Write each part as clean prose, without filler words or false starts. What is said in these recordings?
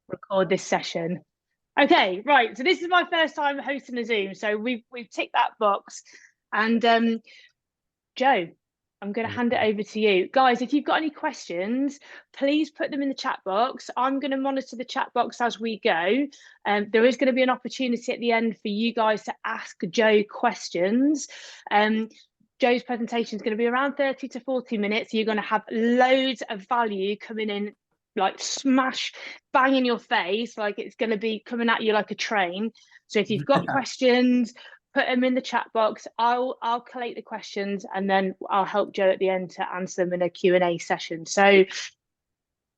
record this session. Okay, right. So this is my first time hosting a Zoom. So we've ticked that box. And Joe, I'm going to hand it over to you. Guys, if you've got any questions, please put them in the chat box. I'm going to monitor the chat box as we go. There is going to be an opportunity at the end for you guys to ask Joe questions. Joe's presentation is going to be around 30 to 40 minutes. You're going to have loads of value coming in, like smash bang in your face, like it's going to be coming at you like a train. So if you've got questions, put them in the chat box. I'll collate the questions and then I'll help Joe at the end to answer them in a Q&A session. So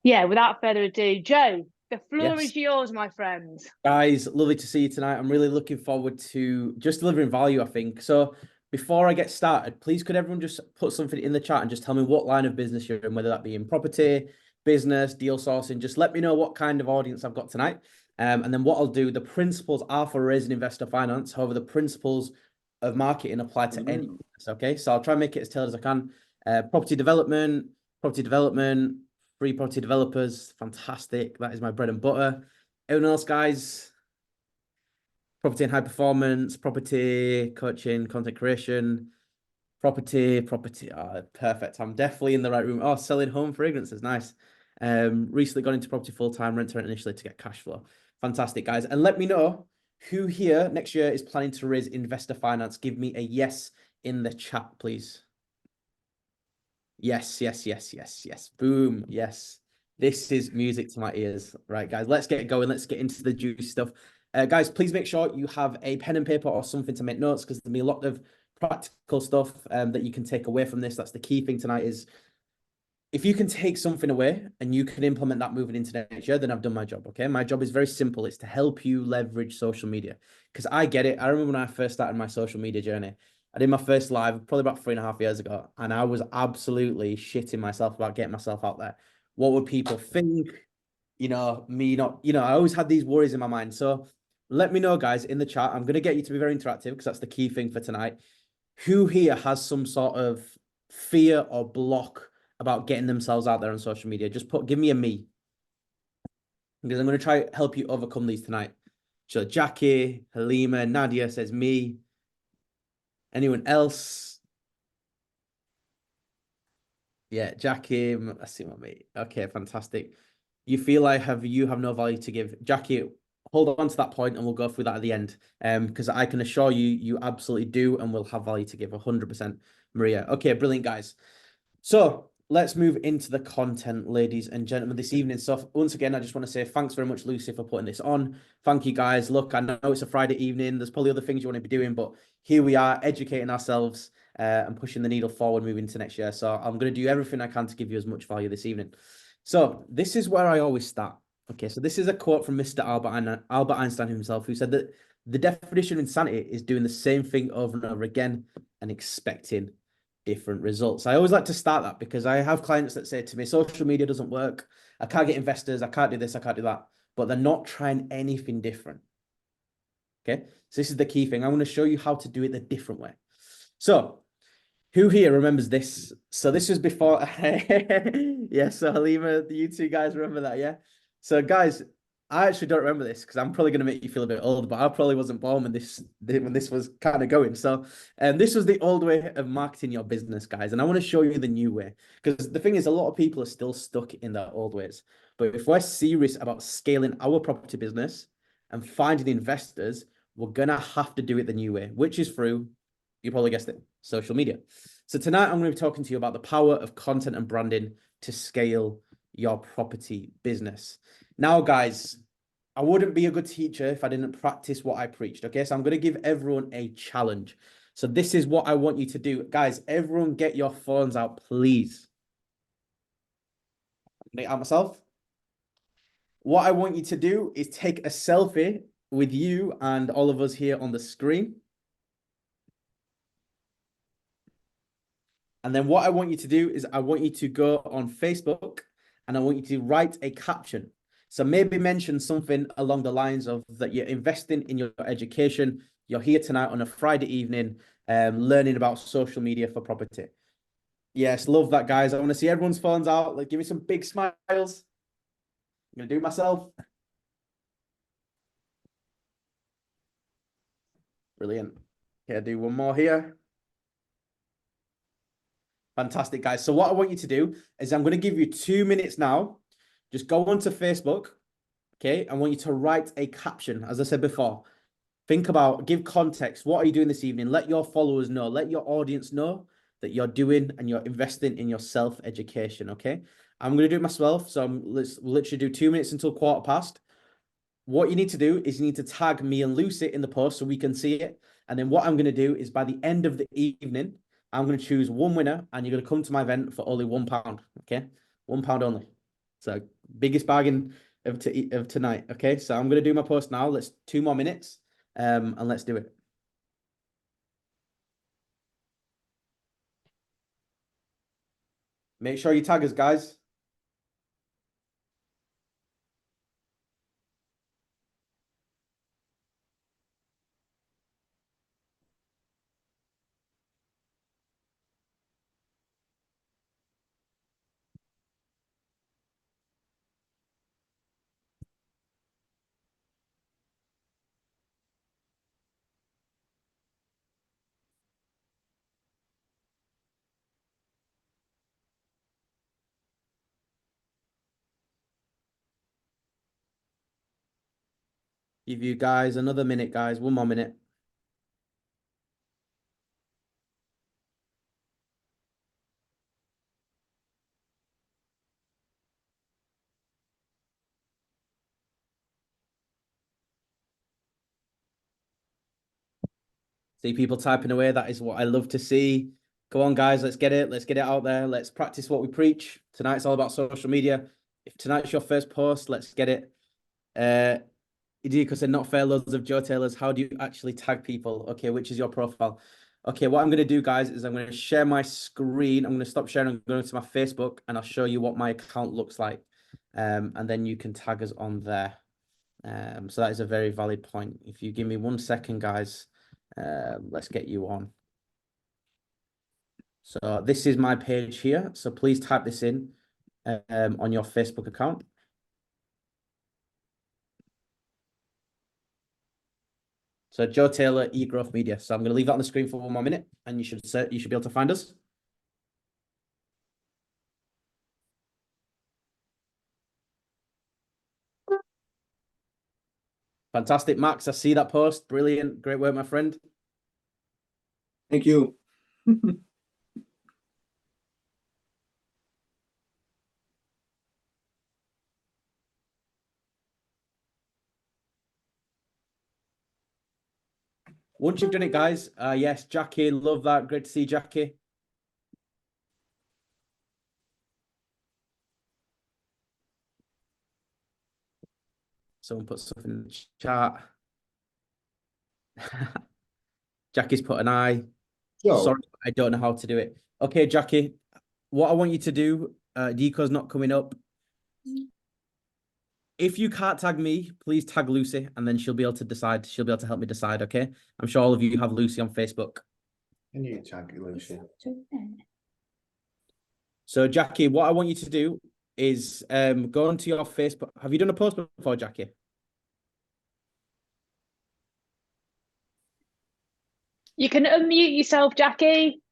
yeah, without further ado, Joe, the floor is yours, my friend. Guys, lovely to see you tonight. I'm really looking forward to just delivering value, I think. So before I get started, please could everyone just put something in the chat and just tell me what line of business you're in, whether that be in property, business, deal sourcing. Just let me know what kind of audience I've got tonight. And then what I'll do, the principles are for raising investor finance. However, the principles of marketing apply to any business, okay? So I'll try and make it as tailored as I can. Property development, free property developers, fantastic. That is my bread and butter. Everyone else, guys? Property and high performance, property, coaching, content creation, property. Oh, perfect. I'm definitely in the right room. Oh, selling home fragrances. Nice. Recently got into property full-time, rent to rent initially to get cash flow. Fantastic, guys. And let me know who here next year is planning to raise investor finance. Give me a yes in the chat, please. Yes. Boom. Yes. This is music to my ears. Right, guys, let's get going. Let's get into the juicy stuff. Guys, please make sure you have a pen and paper or something to make notes because there'll be a lot of practical stuff that you can take away from this. That's the key thing tonight is if you can take something away and you can implement that moving into next year, then I've done my job, okay? My job is very simple. It's to help you leverage social media because I get it. I remember when I first started my social media journey, I did my first live probably about 3.5 years ago, and I was absolutely shitting myself about getting myself out there. What would people think? Me not, I always had these worries in my mind. So let me know, guys, in the chat. I'm going to get you to be very interactive because that's the key thing for tonight. Who here has some sort of fear or block about getting themselves out there on social media? Just give me a me. Because I'm going to try to help you overcome these tonight. So Jackie, Halima, Nadia says me. Anyone else? Yeah, Jackie, let's see my mate. Okay, fantastic. You feel like you have no value to give. Jackie, hold on to that point and we'll go through that at the end. Because I can assure you, you absolutely do and will have value to give 100%, Maria. Okay, brilliant, guys. So let's move into the content, ladies and gentlemen, this evening. So once again, I just want to say thanks very much, Lucy, for putting this on. Thank you, guys. Look, I know it's a Friday evening. There's probably other things you want to be doing, but here we are educating ourselves and pushing the needle forward moving into next year. So I'm going to do everything I can to give you as much value this evening. So this is where I always start. Okay, so this is a quote from Mr. Albert Einstein himself, who said that the definition of insanity is doing the same thing over and over again and expecting different results. I always like to start that because I have clients that say to me, social media doesn't work. I can't get investors. I can't do this. I can't do that. But they're not trying anything different. Okay, so this is the key thing. I want to show you how to do it the different way. So who here remembers this? So this was before. Yeah, so Halima, you two guys remember that, yeah? So guys, I actually don't remember this because I'm probably going to make you feel a bit old, but I probably wasn't born when this was kind of going. So this was the old way of marketing your business, guys. And I want to show you the new way because the thing is a lot of people are still stuck in their old ways. But if we're serious about scaling our property business and finding investors, we're going to have to do it the new way, which is through, you probably guessed it, social media. So tonight I'm going to be talking to you about the power of content and branding to scale your property business. Now, guys, I wouldn't be a good teacher if I didn't practice what I preached. Okay, so I'm going to give everyone a challenge. So this is what I want you to do. Guys, everyone get your phones out, please. I'm going to out myself. What I want you to do is take a selfie with you and all of us here on the screen. And then what I want you to do is I want you to go on Facebook and I want you to write a caption. So maybe mention something along the lines of that you're investing in your education. You're here tonight on a Friday evening, learning about social media for property. Yes, love that, guys. I want to see everyone's phones out. Like, give me some big smiles. gonna do it myself. Brilliant. Okay, I'll do one more here. Fantastic, guys. So what I want you to do is I'm going to give you 2 minutes now. Just go onto Facebook. Okay. I want you to write a caption. As I said before, think about, give context. What are you doing this evening? Let your followers know, let your audience know that you're doing and you're investing in your self-education. Okay. I'm going to do it myself. So let's literally do 2 minutes until 1:15. What you need to do is you need to tag me and Lucy in the post so we can see it. And then what I'm going to do is by the end of the evening, I'm going to choose one winner and you're going to come to my event for only £1. Okay. £1 only. So biggest bargain of tonight. Okay. So I'm going to do my post now. Let's 2 more minutes and let's do it. Make sure you tag us, guys. Give you guys another minute, guys. 1 more minute. See people typing away. That is what I love to see. Go on, guys. Let's get it. Let's get it out there. Let's practice what we preach. Tonight's all about social media. If tonight's your first post, let's get it. Idiko said, not fair, loads of Joe Taylors. How do you actually tag people? Okay, which is your profile? Okay, what I'm going to do, guys, is I'm going to share my screen. I'm going to stop sharing and go to my Facebook, and I'll show you what my account looks like. And then you can tag us on there. So that is a very valid point. If you give me 1 second, guys, let's get you on. So this is my page here. So please type this in on your Facebook account. So Joe Taylor, eGrowth Media. So I'm going to leave that on the screen for 1 more minute, and you should be able to find us. Fantastic, Max. I see that post. Brilliant. Great work, my friend. Thank you. Once you've done it, guys, yes, Jackie, love that. Great to see Jackie. Someone put something in the chat. Jackie's put an eye. Sorry, I don't know how to do it. Okay, Jackie, what I want you to do, Diko's not coming up. If you can't tag me, please tag Lucy, and then she'll be able to decide. She'll be able to help me decide, okay? I'm sure all of you have Lucy on Facebook. Can you tag Lucy? So, Jackie, what I want you to do is go onto your Facebook. Have you done a post before, Jackie? You can unmute yourself, Jackie,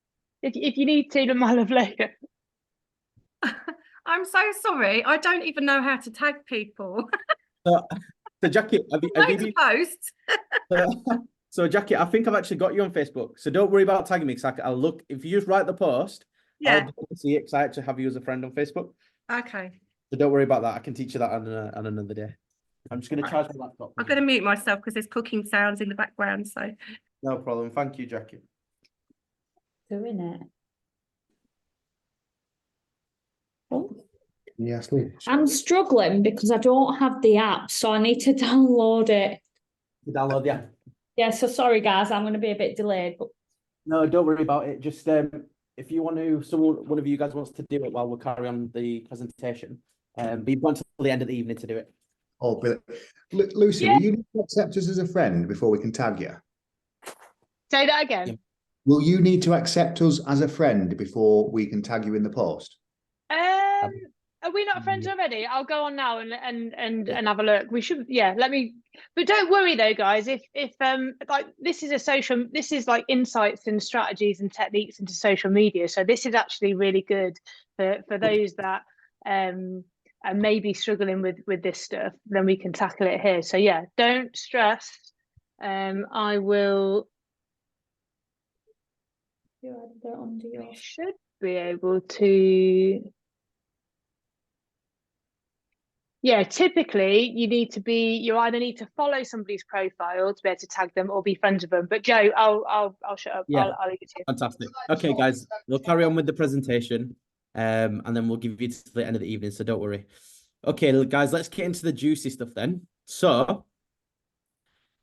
if you need to, my lovely. I'm so sorry. I don't even know how to tag people. So Jackie, have you post? So, Jackie, I think I've actually got you on Facebook. So don't worry about tagging me, because I'll look. If you just write the post, yeah, I'll be able to see it, because I actually have you as a friend on Facebook. Okay. So don't worry about that. I can teach you that on another day. I'm just going to charge my laptop. I'm going to mute myself because there's cooking sounds in the background. So no problem. Thank you, Jackie. Doing it. Yes, please. I'm struggling because I don't have the app, so I need to download it. You download the app. Yeah, so sorry guys, I'm going to be a bit delayed. But No, don't worry about it. Just if you want to, one of you guys wants to do it while we carry on the presentation, but you've got until the end of the evening to do it. Oh, but Lucy, will you need to accept us as a friend before we can tag you? Say that again. Yeah. Will you need to accept us as a friend before we can tag you in the post? Are we not friends already? I'll go on now and have a look. We should, yeah. Let me. But don't worry though, guys. If like this is like insights and strategies and techniques into social media. So this is actually really good for those that are maybe struggling with this stuff. Then we can tackle it here. So yeah, don't stress. I will. You should be able to. Yeah, typically you either need to follow somebody's profile to be able to tag them or be friends with them. But Joe, I'll shut up. Yeah. I'll leave it to you. Fantastic. Okay, guys, we'll carry on with the presentation, and then we'll give you to the end of the evening, so don't worry. Okay, guys, let's get into the juicy stuff then. So,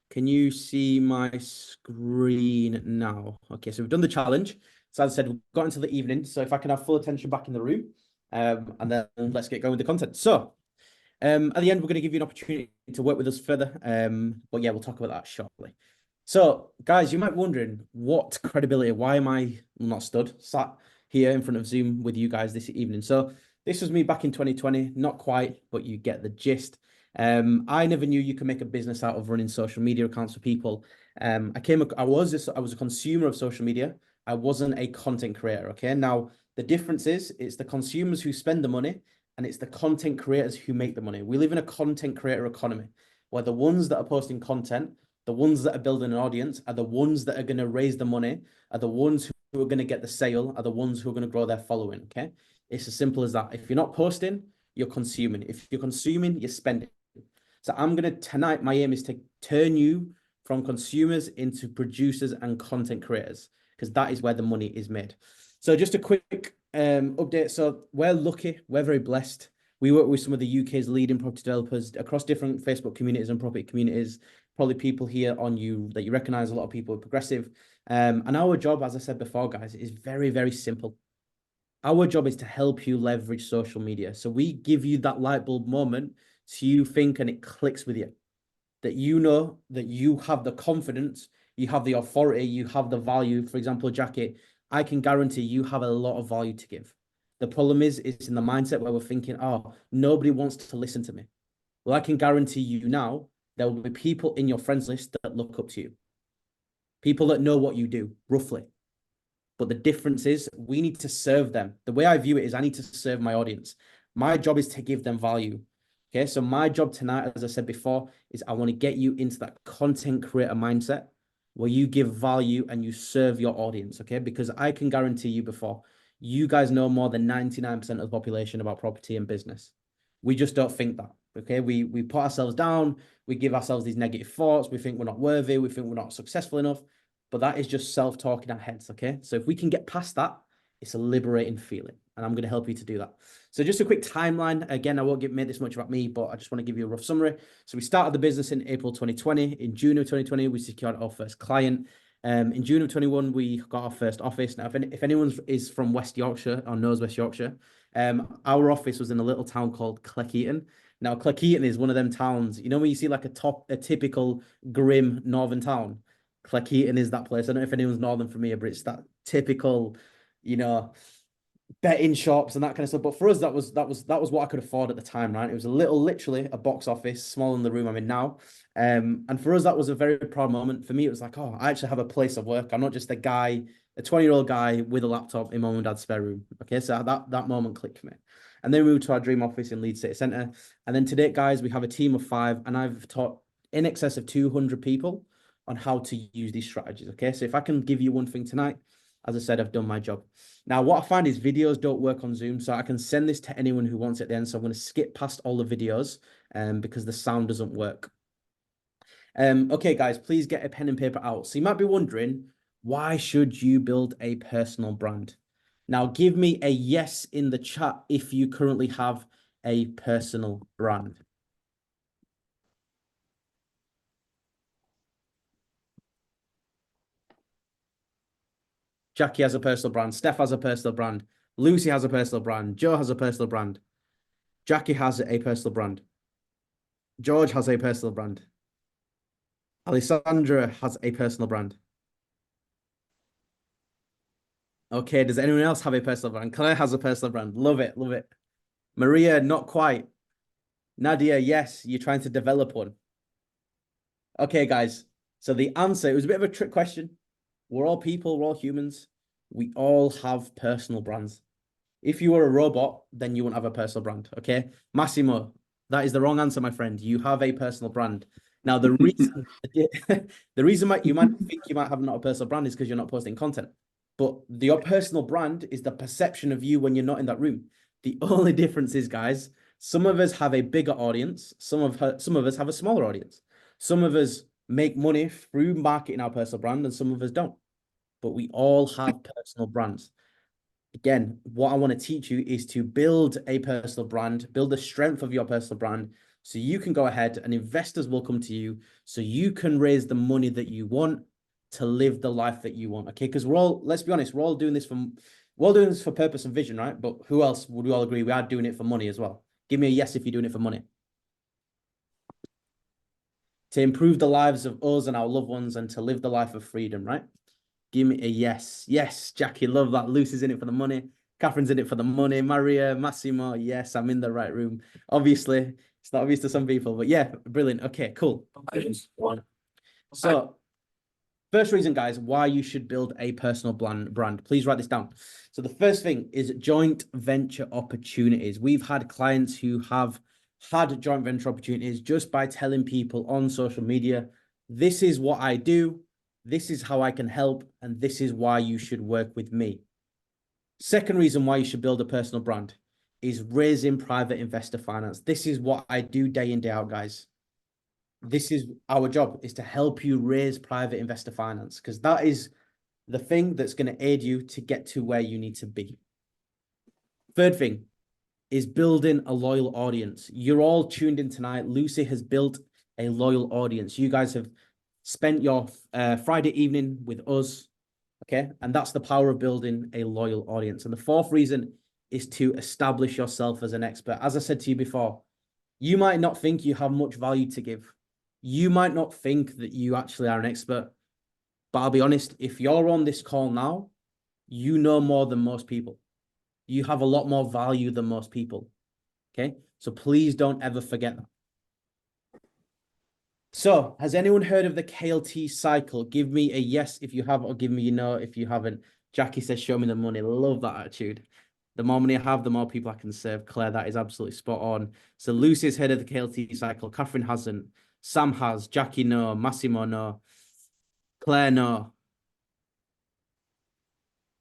can you see my screen now? Okay, so we've done the challenge. So as I said, we've got into the evening. So if I can have full attention back in the room, and then let's get going with the content. So, at the end, we're going to give you an opportunity to work with us further. But yeah, we'll talk about that shortly. So, guys, you might be wondering, what credibility? Why am I not sat here in front of Zoom with you guys this evening? So, this was me back in 2020. Not quite, but you get the gist. I never knew you could make a business out of running social media accounts for people. I was a consumer of social media. I wasn't a content creator. Okay, now the difference is it's the consumers who spend the money, and it's the content creators who make the money. We live in a content creator economy where the ones that are posting content, the ones that are building an audience, are the ones that are going to raise the money, are the ones who are going to get the sale, are the ones who are going to grow their following. Okay, it's as simple as that. If you're not posting, you're consuming. If you're consuming, you're spending. So tonight, my aim is to turn you from consumers into producers and content creators, because that is where the money is made. So just a quick update. So we're lucky, we're very blessed. We work with some of the UK's leading property developers across different Facebook communities and property communities, probably people here on you that you recognize, a lot of people are progressive. And our job, as I said before, guys, is very, very simple. Our job is to help you leverage social media. So we give you that light bulb moment so you think and it clicks with you, that you know that you have the confidence, you have the authority, you have the value. For example, Jackie, I can guarantee you have a lot of value to give. The problem is it's in the mindset where we're thinking, oh, nobody wants to listen to me. Well, I can guarantee you now, there will be people in your friends list that look up to you. People that know what you do, roughly. But the difference is we need to serve them. The way I view it is I need to serve my audience. My job is to give them value. Okay, so my job tonight, as I said before, is I want to get you into that content creator mindset where you give value and you serve your audience, okay? Because I can guarantee you before, you guys know more than 99% of the population about property and business. We just don't think that, okay? We put ourselves down, we give ourselves these negative thoughts, we think we're not worthy, we think we're not successful enough, but that is just self-talk in our heads, okay? So if we can get past that, it's a liberating feeling, and I'm going to help you to do that. So just a quick timeline. Again, I won't make this much about me, but I just want to give you a rough summary. So we started the business in April 2020. In June of 2020, we secured our first client. In June of 21, we got our first office. Now, if anyone is from West Yorkshire or knows West Yorkshire, our office was in a little town called Cleckheaton. Now, Cleckheaton is one of them towns, you know, when you see like a typical grim northern town, Cleckheaton is that place. I don't know if anyone's northern from here, but it's that typical, you know, betting shops and that kind of stuff. But for us, that was what I could afford at the time, right? It was literally a box office, smaller than the room I'm in now. And for us, that was a very proud moment. For me, it was like, oh, I actually have a place of work. I'm not just a 20-year-old guy with a laptop in mum and dad's spare room. Okay, so that moment clicked for me. And then we moved to our dream office in Leeds City Centre. And then today, guys, we have a team of 5, and I've taught in excess of 200 people on how to use these strategies. Okay, so if I can give you one thing tonight, as I said, I've done my job. Now, what I find is videos don't work on Zoom, so I can send this to anyone who wants it at the end. So I'm going to skip past all the videos because the sound doesn't work. Okay, guys, please get a pen and paper out. So you might be wondering, why should you build a personal brand? Now, give me a yes in the chat if you currently have a personal brand. Jackie has a personal brand. Steph has a personal brand. Lucy has a personal brand. Joe has a personal brand. Jackie has a personal brand. George has a personal brand. Alessandra has a personal brand. Okay, does anyone else have a personal brand? Claire has a personal brand. Love it, love it. Maria, not quite. Nadia, yes, you're trying to develop one. Okay, guys. So the answer, it was a bit of a trick question. We're all people, we're all humans. We all have personal brands. If you were a robot, then you wouldn't have a personal brand, okay? Massimo, that is the wrong answer, my friend. You have a personal brand. Now, the reason the reason you might think you might have not a personal brand is because you're not posting content. But your personal brand is the perception of you when you're not in that room. The only difference is, guys, some of us have a bigger audience. Some of us have a smaller audience. Some of us make money through marketing our personal brand, and some of us don't. But we all have personal brands. Again, what I want to teach you is to build a personal brand, build the strength of your personal brand, so you can go ahead and investors will come to you, so you can raise the money that you want to live the life that you want. Okay, because we're all, let's be honest, we're all doing this for purpose and vision, right? But who else would we all agree we are doing it for money as well? Give me a yes if you're doing it for money. To improve the lives of us and our loved ones and to live the life of freedom, right? Give me a yes. Yes, Jackie, love that. Lucy's in it for the money. Catherine's in it for the money. Maria, Massimo, yes, I'm in the right room. Obviously, it's not obvious to some people, but yeah, brilliant. Okay, cool. So, first reason, guys, why you should build a personal brand. Please write this down. So the first thing is joint venture opportunities. We've had clients who have had joint venture opportunities just by telling people on social media, this is what I do, this is how I can help, and this is why you should work with me. Second reason why you should build a personal brand is raising private investor finance. This is what I do day in, day out, guys. This is our job, is to help you raise private investor finance, because that is the thing that's going to aid you to get to where you need to be. Third thing is building a loyal audience. You're all tuned in tonight. Lucy has built a loyal audience. You guys have spent your Friday evening with us, okay? And that's the power of building a loyal audience. And the fourth reason is to establish yourself as an expert. As I said to you before, you might not think you have much value to give. You might not think that you actually are an expert, but I'll be honest, if you're on this call now, you know more than most people. You have a lot more value than most people, okay? So please don't ever forget that. So, has anyone heard of the KLT cycle? Give me a yes if you have, or give me a no if you haven't. Jackie says, show me the money. Love that attitude. The more money I have, the more people I can serve. Claire, that is absolutely spot on. So Lucy's heard of the KLT cycle. Catherine hasn't. Sam has. Jackie, no. Massimo, no. Claire, no.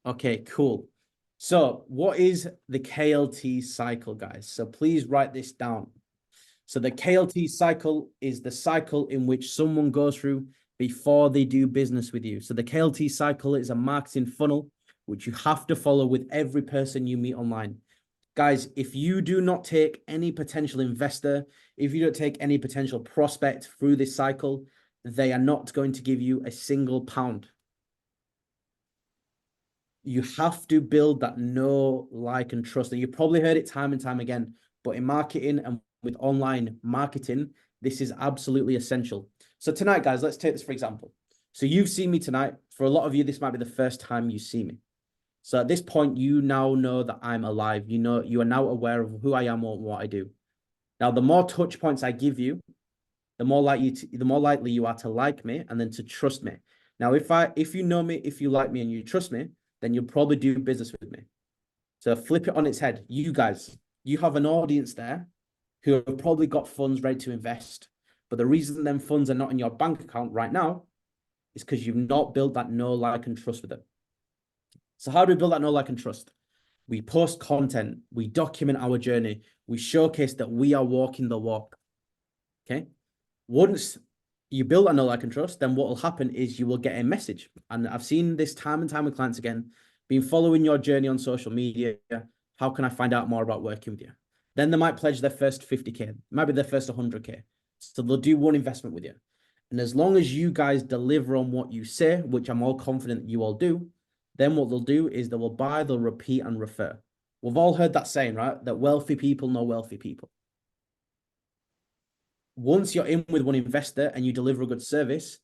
Okay, cool. So what is the KLT cycle, guys? So please write this down. So the KLT cycle is the cycle in which someone goes through before they do business with you. So the KLT cycle is a marketing funnel, which you have to follow with every person you meet online. Guys, if you do not take any potential investor, if you don't take any potential prospect through this cycle, they are not going to give you a single pound. You have to build that know, like, and trust. And you've probably heard it time and time again, but in marketing and with online marketing, this is absolutely essential. So tonight, guys, let's take this for example. So you've seen me tonight. For a lot of you, this might be the first time you see me. So at this point, you now know that I'm alive. You know, you are now aware of who I am or what I do. Now, the more touch points I give you, the more likely you are to like me and then to trust me. Now, if you know me, if you like me and you trust me, then you'll probably do business with me. So flip it on its head. You guys, you have an audience there who have probably got funds ready to invest. But the reason them funds are not in your bank account right now is because you've not built that know, like, and trust with them. So how do we build that know, like, and trust? We post content. We document our journey. We showcase that we are walking the walk. Okay? Once you build that know, like, and trust, then what will happen is you will get a message. And I've seen this time and time with clients again, been following your journey on social media. How can I find out more about working with you? Then they might pledge their first 50K, maybe their first 100K. So they'll do one investment with you. And as long as you guys deliver on what you say, which I'm all confident you all do, then what they'll do is they will buy, they'll repeat and refer. We've all heard that saying, right? That wealthy people know wealthy people. Once you're in with one investor and you deliver a good service,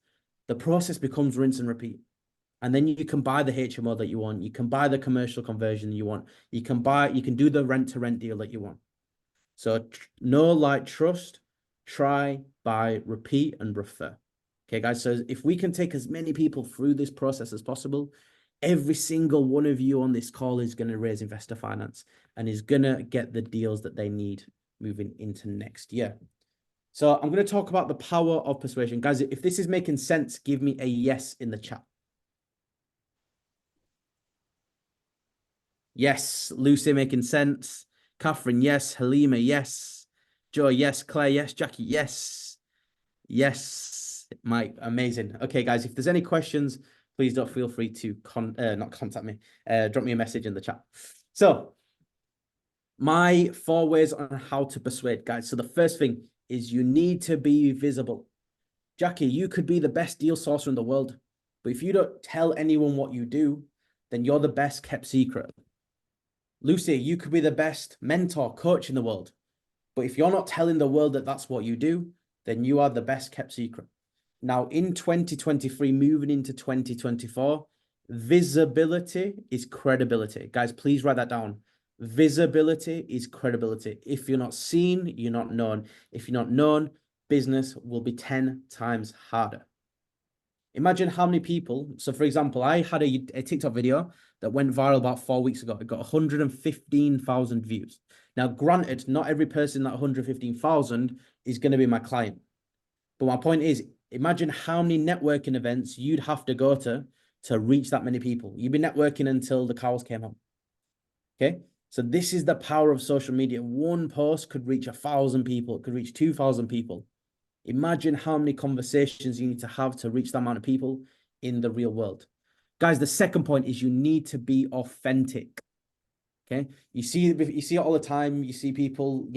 the process becomes rinse and repeat. And then you can buy the HMO that you want. You can buy the commercial conversion you want. You can do the rent to rent deal that you want. So know, like, trust, try, buy, repeat, and refer. Okay, guys. So if we can take as many people through this process as possible, every single one of you on this call is going to raise investor finance and is going to get the deals that they need moving into next year. So I'm going to talk about the power of persuasion. Guys, if this is making sense, give me a yes in the chat. Yes, Lucy making sense. Catherine, yes. Halima, yes. Joy, yes. Claire, yes. Jackie, yes. Yes, Mike, amazing. Okay, guys, if there's any questions, please don't feel free to not contact me. Drop me a message in the chat. So my 4 ways on how to persuade, guys. So the first thing is you need to be visible. Jackie, you could be the best deal sourcer in the world, but if you don't tell anyone what you do, then you're the best kept secret. Lucy, you could be the best mentor, coach in the world, but if you're not telling the world that that's what you do, then you are the best kept secret. Now, in 2023, moving into 2024, visibility is credibility. Guys, please write that down. Visibility is credibility. If you're not seen, you're not known. If you're not known, business will be 10 times harder. Imagine how many people. So, for example, I had a TikTok video that went viral about 4 weeks ago. It got 115,000 views. Now, granted, not every person in that 115,000 is going to be my client. But my point is, imagine how many networking events you'd have to go to reach that many people. You'd be networking until the cows came home. Okay? So this is the power of social media. One post could reach 1,000 people. It could reach 2,000 people. Imagine how many conversations you need to have to reach that amount of people in the real world. Guys, the second point is you need to be authentic. Okay? You see it all the time. You see people,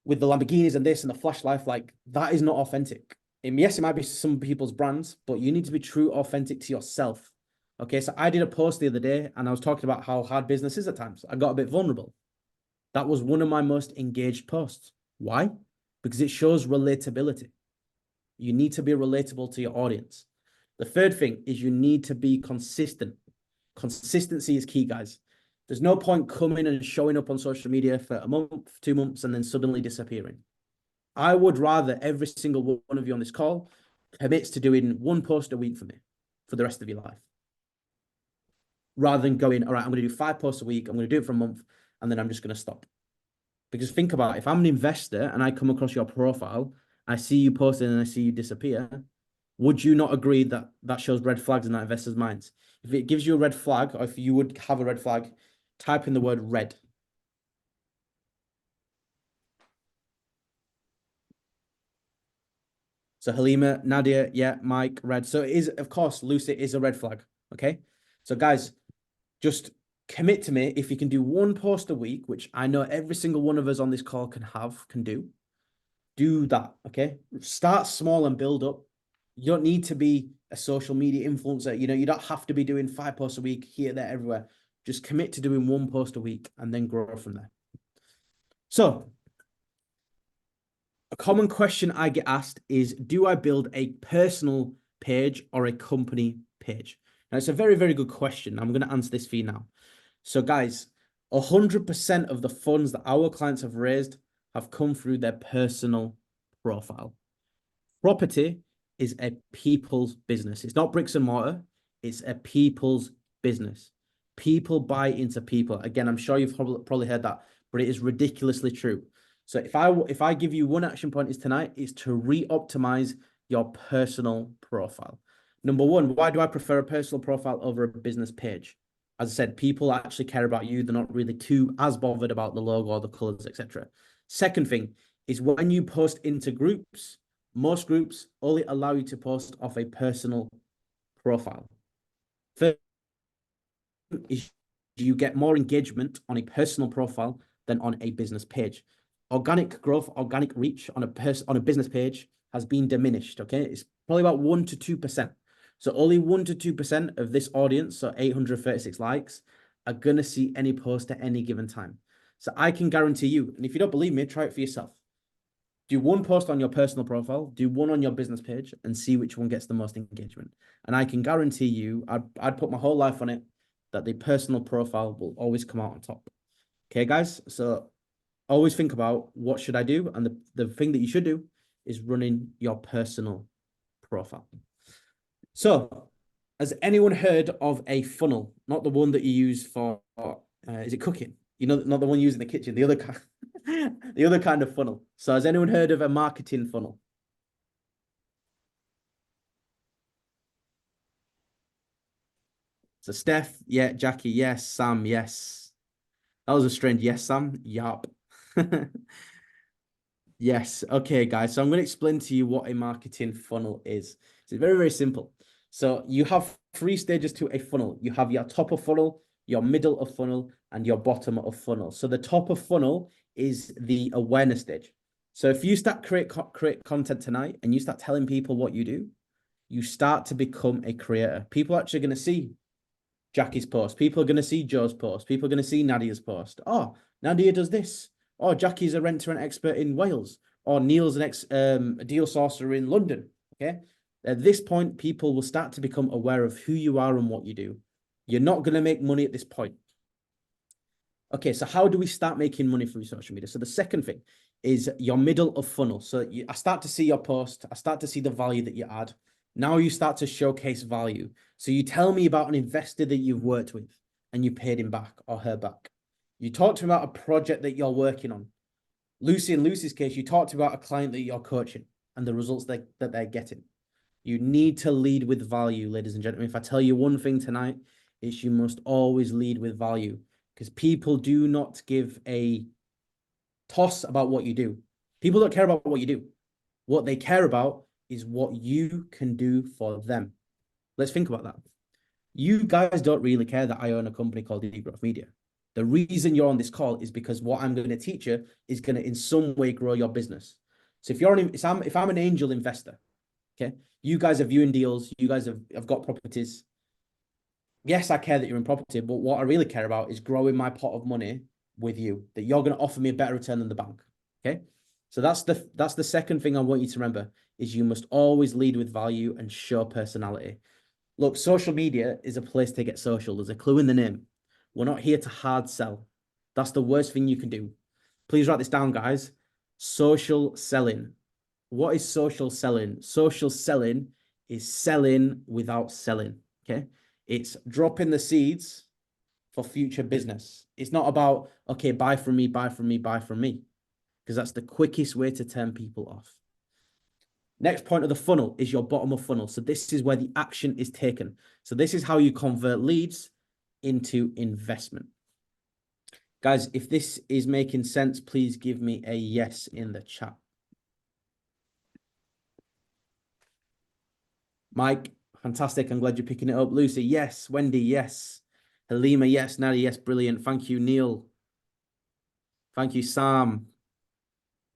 with the Lamborghinis and this and the flash life, like that is not authentic. And yes, it might be some people's brands, but you need to be true, authentic to yourself. Okay, so I did a post the other day and I was talking about how hard business is at times. I got a bit vulnerable. That was one of my most engaged posts. Why? Because it shows relatability. You need to be relatable to your audience. The third thing is you need to be consistent. Consistency is key, guys. There's no point coming and showing up on social media for a month, 2 months, and then suddenly disappearing. I would rather every single one of you on this call commits to doing 1 post a week for me for the rest of your life. Rather than going, all right, I'm going to do 5 posts a week. I'm going to do it for a month, and then I'm just going to stop. Because think about it, if I'm an investor and I come across your profile, I see you posting and I see you disappear, would you not agree that that shows red flags in that investor's minds? If it gives you a red flag, or if you would have a red flag, type in the word red. So Halima, Nadia, yeah, Mike, red. So it is, of course, Lucy is a red flag. Okay. So guys, just commit to me. If you can do 1 post a week, which I know every single one of us on this call can do that. Okay. Start small and build up. You don't need to be a social media influencer. You don't have to be doing 5 posts a week here, there, everywhere. Just commit to doing 1 post a week and then grow from there. So a common question I get asked is, do I build a personal page or a company page? Now, it's a very, very good question. I'm going to answer this for you now. So guys, 100% of the funds that our clients have raised have come through their personal profile. Property is a people's business. It's not bricks and mortar. It's a people's business. People buy into people. Again, I'm sure you've probably heard that, but it is ridiculously true. So if I give you 1 action point is tonight, is to re-optimize your personal profile. Number 1, why do I prefer a personal profile over a business page? As I said, people actually care about you. They're not really too as bothered about the logo or the colors, etc. Second thing is when you post into groups, most groups only allow you to post off a personal profile. Third is you get more engagement on a personal profile than on a business page. Organic growth, organic reach on a business page has been diminished. Okay, it's probably about 1 to 2%. So only 1 to 2% of this audience, so 836 likes, are gonna see any post at any given time. So I can guarantee you, and if you don't believe me, try it for yourself. Do 1 post on your personal profile, do 1 on your business page, and see which one gets the most engagement. And I can guarantee you, I'd put my whole life on it, that the personal profile will always come out on top. Okay, guys? So always think about what should I do? And the thing that you should do is running your personal profile. So, has anyone heard of a funnel? Not the one that you use for, is it cooking? You know, not the one used in the kitchen, the other kind, the other kind of funnel. So has anyone heard of a marketing funnel? So Steph, yeah, Jackie, yes, Sam, yes. That was a strange yes, Sam. Yup. Yes. Okay, guys. So I'm going to explain to you what a marketing funnel is. It's very, very simple. So you have 3 stages to a funnel. You have your top of funnel, your middle of funnel, and your bottom of funnel. So the top of funnel is the awareness stage. So if you start create content tonight and you start telling people what you do, you start to become a creator. People are actually going to see Jackie's post. People are going to see Joe's post. People are going to see Nadia's post. Oh, Nadia does this. Oh, Jackie's a rent-to-rent expert in Wales. Or Neil's a deal sourcer in London. Okay. At this point, people will start to become aware of who you are and what you do. You're not going to make money at this point. Okay, so how do we start making money from social media? So the second thing is your middle of funnel. So I start to see your post. I start to see the value that you add. Now you start to showcase value. So you tell me about an investor that you've worked with and you paid him back or her back. You talk to him about a project that you're working on. Lucy, in Lucy's case, you talked about a client that you're coaching and the results that they're getting. You need to lead with value, ladies and gentlemen. If I tell you one thing tonight, it's you must always lead with value, because people do not give a toss about what you do. People don't care about what you do. What they care about is what you can do for them. Let's think about that. You guys don't really care that I own a company called eGrowth Media. The reason you're on this call is because what I'm going to teach you is going to in some way grow your business. So if I'm an angel investor, okay, you guys are viewing deals, you guys have got properties. Yes, I care that you're in property, but what I really care about is growing my pot of money with you, that you're going to offer me a better return than the bank. Okay. So that's the second thing I want you to remember, is you must always lead with value and show personality. Look, social media is a place to get social. There's a clue in the name. We're not here to hard sell. That's the worst thing you can do. Please write this down, guys. Social selling. What is social selling? Social selling is selling without selling. Okay. It's dropping the seeds for future business. It's not about, okay, buy from me, buy from me, buy from me, because that's the quickest way to turn people off. Next point of the funnel is your bottom of funnel. So this is where the action is taken. So this is how you convert leads into investment. Guys, if this is making sense, please give me a yes in the chat. Mike, fantastic. I'm glad you're picking it up. Lucy, yes. Wendy, yes. Halima, yes. Nadia, yes. Brilliant. Thank you, Neil. Thank you, Sam.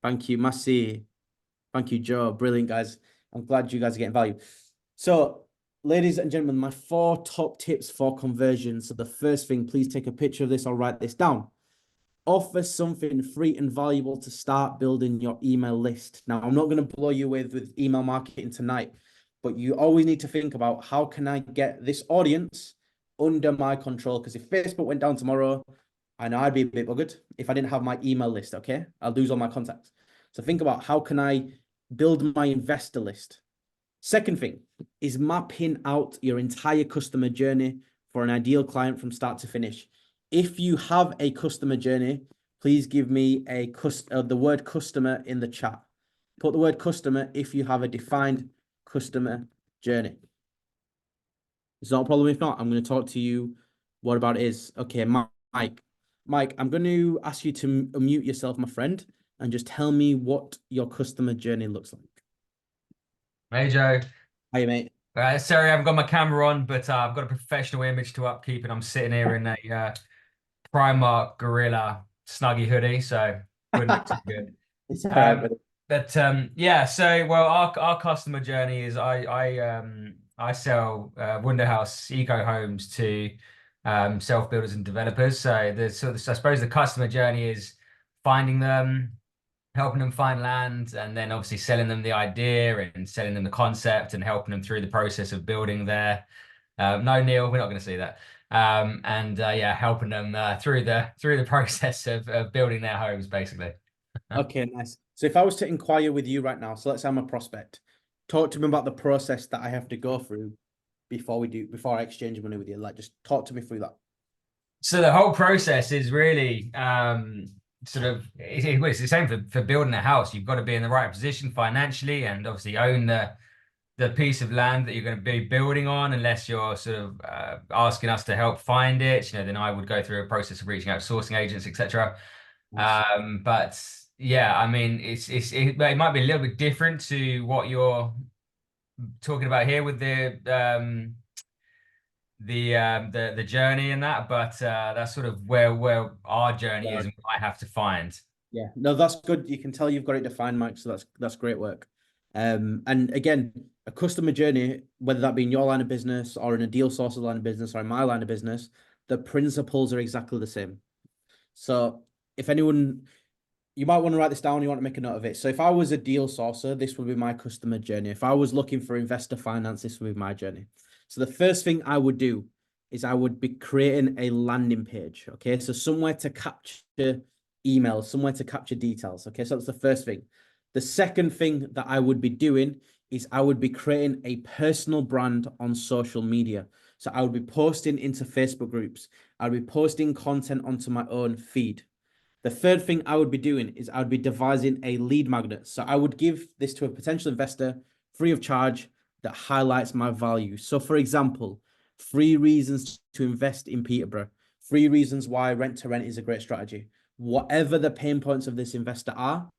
Thank you, Massey. Thank you, Joe. Brilliant, guys. I'm glad you guys are getting value. So, ladies and gentlemen, my 4 top tips for conversion. So the first thing, please take a picture of this or write this down. Offer something free and valuable to start building your email list. Now, I'm not going to blow you away with email marketing tonight, but you always need to think about, how can I get this audience under my control? Because if Facebook went down tomorrow, I know I'd be a bit buggered if I didn't have my email list, okay? I'll lose all my contacts. So think about, how can I build my investor list? Second thing is mapping out your entire customer journey for an ideal client from start to finish. If you have a customer journey, please give me the word customer in the chat. Put the word customer if you have a defined customer journey. It's not a problem if not. I'm going to talk to you what about it is. Okay, Mike, I'm going to ask you to unmute yourself, my friend, and just tell me what your customer journey looks like. Hey, Joe. Hey, mate. Sorry, I haven't got my camera on, but I've got a professional image to upkeep, and I'm sitting here in a Primark Gorilla Snuggie hoodie, so wouldn't look too good. It's all right, but yeah, so well, our customer journey is I sell Wunderhaus Eco Homes to self builders and developers. So I suppose the customer journey is finding them, helping them find land, and then obviously selling them the idea and selling them the concept and helping them through the process of building there. No, Neil, we're not going to see that. and helping them through the process of building their homes, basically. Okay, nice. So if I was to inquire with you right now, so let's say I'm a prospect, talk to me about the process that I have to go through before I exchange money with you. Like, just talk to me through that. So the whole process is really it's the same for building a house. You've got to be in the right position financially, and obviously own the piece of land that you're going to be building on, unless you're sort of asking us to help find it. Then I would go through a process of reaching out to sourcing agents, etc. Nice. But yeah, I mean, it might be a little bit different to what you're talking about here with the journey and that, but that's sort of where our journey is and what I have to find. Yeah, no, that's good. You can tell you've got it defined, Mike. So that's great work. And again, a customer journey, whether that be in your line of business or in a deal source line of business or in my line of business, the principles are exactly the same. So if anyone, you might want to write this down, you want to make a note of it. So if I was a deal sourcer, this would be my customer journey. If I was looking for investor finance, this would be my journey. So the first thing I would do is I would be creating a landing page. Okay, so somewhere to capture emails, somewhere to capture details. Okay, so that's the first thing. The second thing that I would be doing is I would be creating a personal brand on social media. So I would be posting into Facebook groups. I'd be posting content onto my own feed. The third thing I would be doing is I would be devising a lead magnet. So I would give this to a potential investor free of charge that highlights my value. So for example, 3 reasons to invest in Peterborough, 3 reasons why rent to rent is a great strategy. Whatever the pain points of this investor are,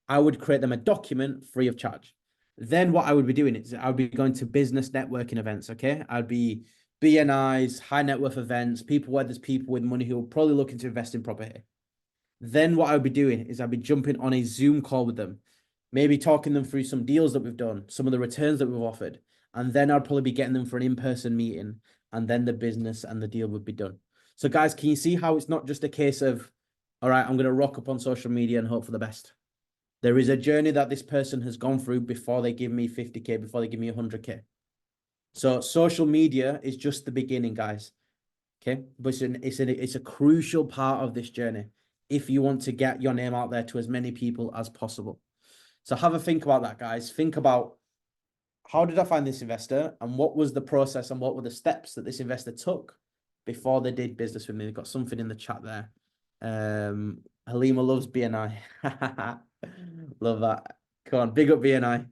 I would create them a document free of charge. Then what I would be doing is I would be going to business networking events. Okay, I'd be BNIs, high net worth events, people where there's people with money who are probably looking to invest in property. Then what I would be doing is I'd be jumping on a Zoom call with them, maybe talking them through some deals that we've done, some of the returns that we've offered. And then I'd probably be getting them for an in-person meeting, and then the business and the deal would be done. So guys, can you see how it's not just a case of, all right, I'm going to rock up on social media and hope for the best. There is a journey that this person has gone through before they give me 50K, before they give me 100K. So social media is just the beginning, guys. Okay, but it's a crucial part of this journey if you want to get your name out there to as many people as possible. So have a think about that, guys. Think about, how did I find this investor, and what was the process and what were the steps that this investor took before they did business with me? They've got something in the chat there. Halima loves BNI. Love that. Come on, big up BNI.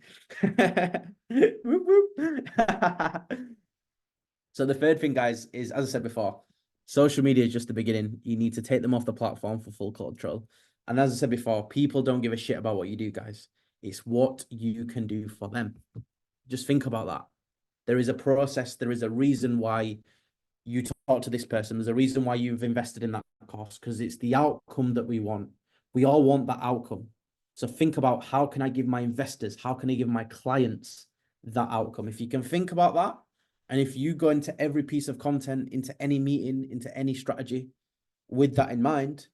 So the third thing, guys, is, as I said before, social media is just the beginning. You need to take them off the platform for full control. And as I said before, people don't give a shit about what you do, guys. It's what you can do for them. Just think about that. There is a process. There is a reason why you talk to this person. There's a reason why you've invested in that course, because it's the outcome that we want. We all want that outcome. So think about, how can I give my investors, how can I give my clients that outcome? If you can think about that, and if you go into every piece of content, into any meeting, into any strategy with that in mind,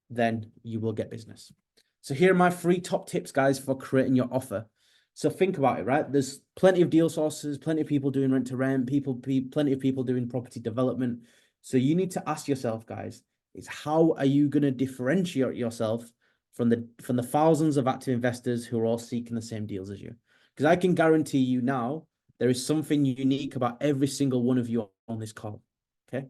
then you will get business. So here are my 3 top tips, guys, for creating your offer. So think about it, right? There's plenty of deal sources, plenty of people doing rent to rent, plenty of people doing property development. So you need to ask yourself, guys, is how are you going to differentiate yourself from the thousands of active investors who are all seeking the same deals as you? Because I can guarantee you now, there is something unique about every single one of you on this call. Okay,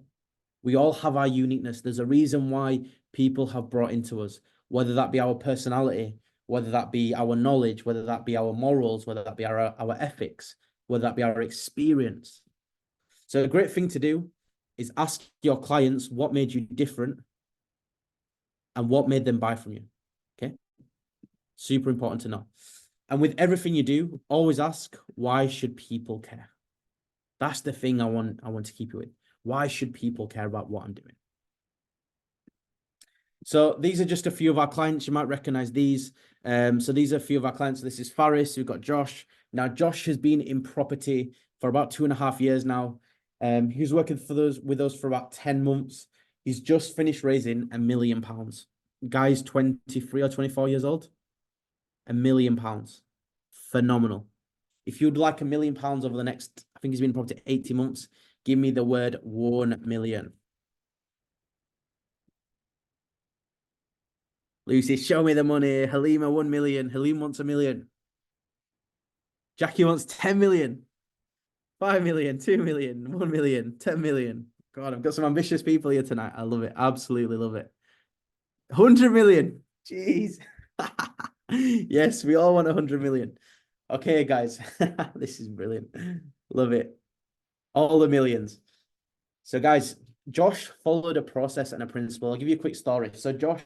we all have our uniqueness. There's a reason why people have brought into us, whether that be our personality, whether that be our knowledge, whether that be our morals, whether that be our ethics, whether that be our experience. So a great thing to do is ask your clients what made you different and what made them buy from you. Okay, super important to know. And with everything you do, always ask, why should people care? That's the thing I want to keep you with. Why should people care about what I'm doing? So these are just a few of our clients. You might recognize these. So these are a few of our clients. This is Faris. We've got Josh. Now, Josh has been in property for about 2.5 years now. He's working with us for about 10 months. He's just finished raising £1 million. Guy's 23 or 24 years old. £1 million. Phenomenal. If you'd like £1 million over the next, I think he's been in property 80 months. Give me the word 1 million. Lucy, show me the money. Halima, 1 million. Halim wants 1 million. Jackie wants 10 million. 5 million, 2 million, 1 million, 10 million. God, I've got some ambitious people here tonight. I love it. Absolutely love it. 100 million. Jeez. Yes, we all want 100 million. Okay, guys. This is brilliant. Love it. All the millions. So, guys, Josh followed a process and a principle. I'll give you a quick story. So, Josh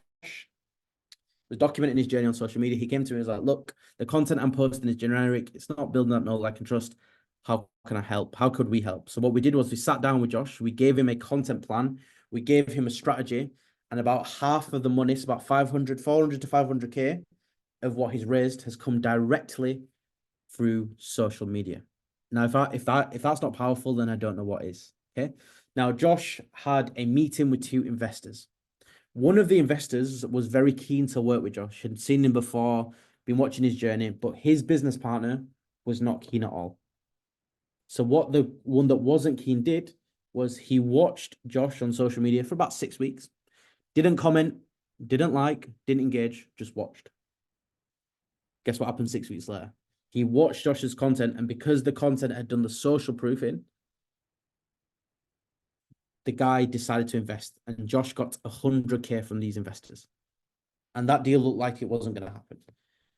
was documenting his journey on social media. He came to me and was like, look, the content I'm posting is generic. It's not building up know, like, and trust. How can I help? How could we help? So what we did was we sat down with Josh. We gave him a content plan. We gave him a strategy. And about half of the money, so about 400 to 500K of what he's raised has come directly through social media. Now, if that's not powerful, then I don't know what is. Okay. Now, Josh had a meeting with 2 investors. One of the investors was very keen to work with Josh, had seen him before, been watching his journey, but his business partner was not keen at all. So what the one that wasn't keen did was he watched Josh on social media for about 6 weeks, didn't comment, didn't like, didn't engage, just watched. Guess what happened 6 weeks later? He watched Josh's content, and because the content had done the social proofing, the guy decided to invest, and Josh got 100K from these investors. And that deal looked like it wasn't going to happen.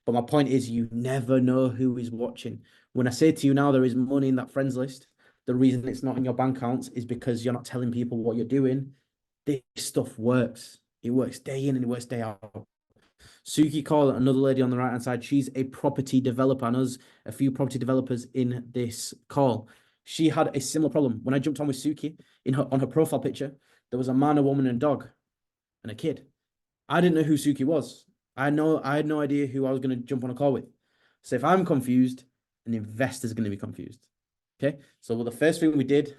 But my point is, you never know who is watching. When I say to you now, there is money in that friends list, the reason it's not in your bank accounts is because you're not telling people what you're doing. This stuff works. It works day in and it works day out. Suki Call, another lady on the right-hand side, she's a property developer. I know there's a few property developers in this call. She had a similar problem. When I jumped on with Suki, on her profile picture, there was a man, a woman, and a dog, and a kid. I didn't know who Suki was. I had no idea who I was going to jump on a call with. So if I'm confused, an investor's going to be confused. Okay. So the first thing we did,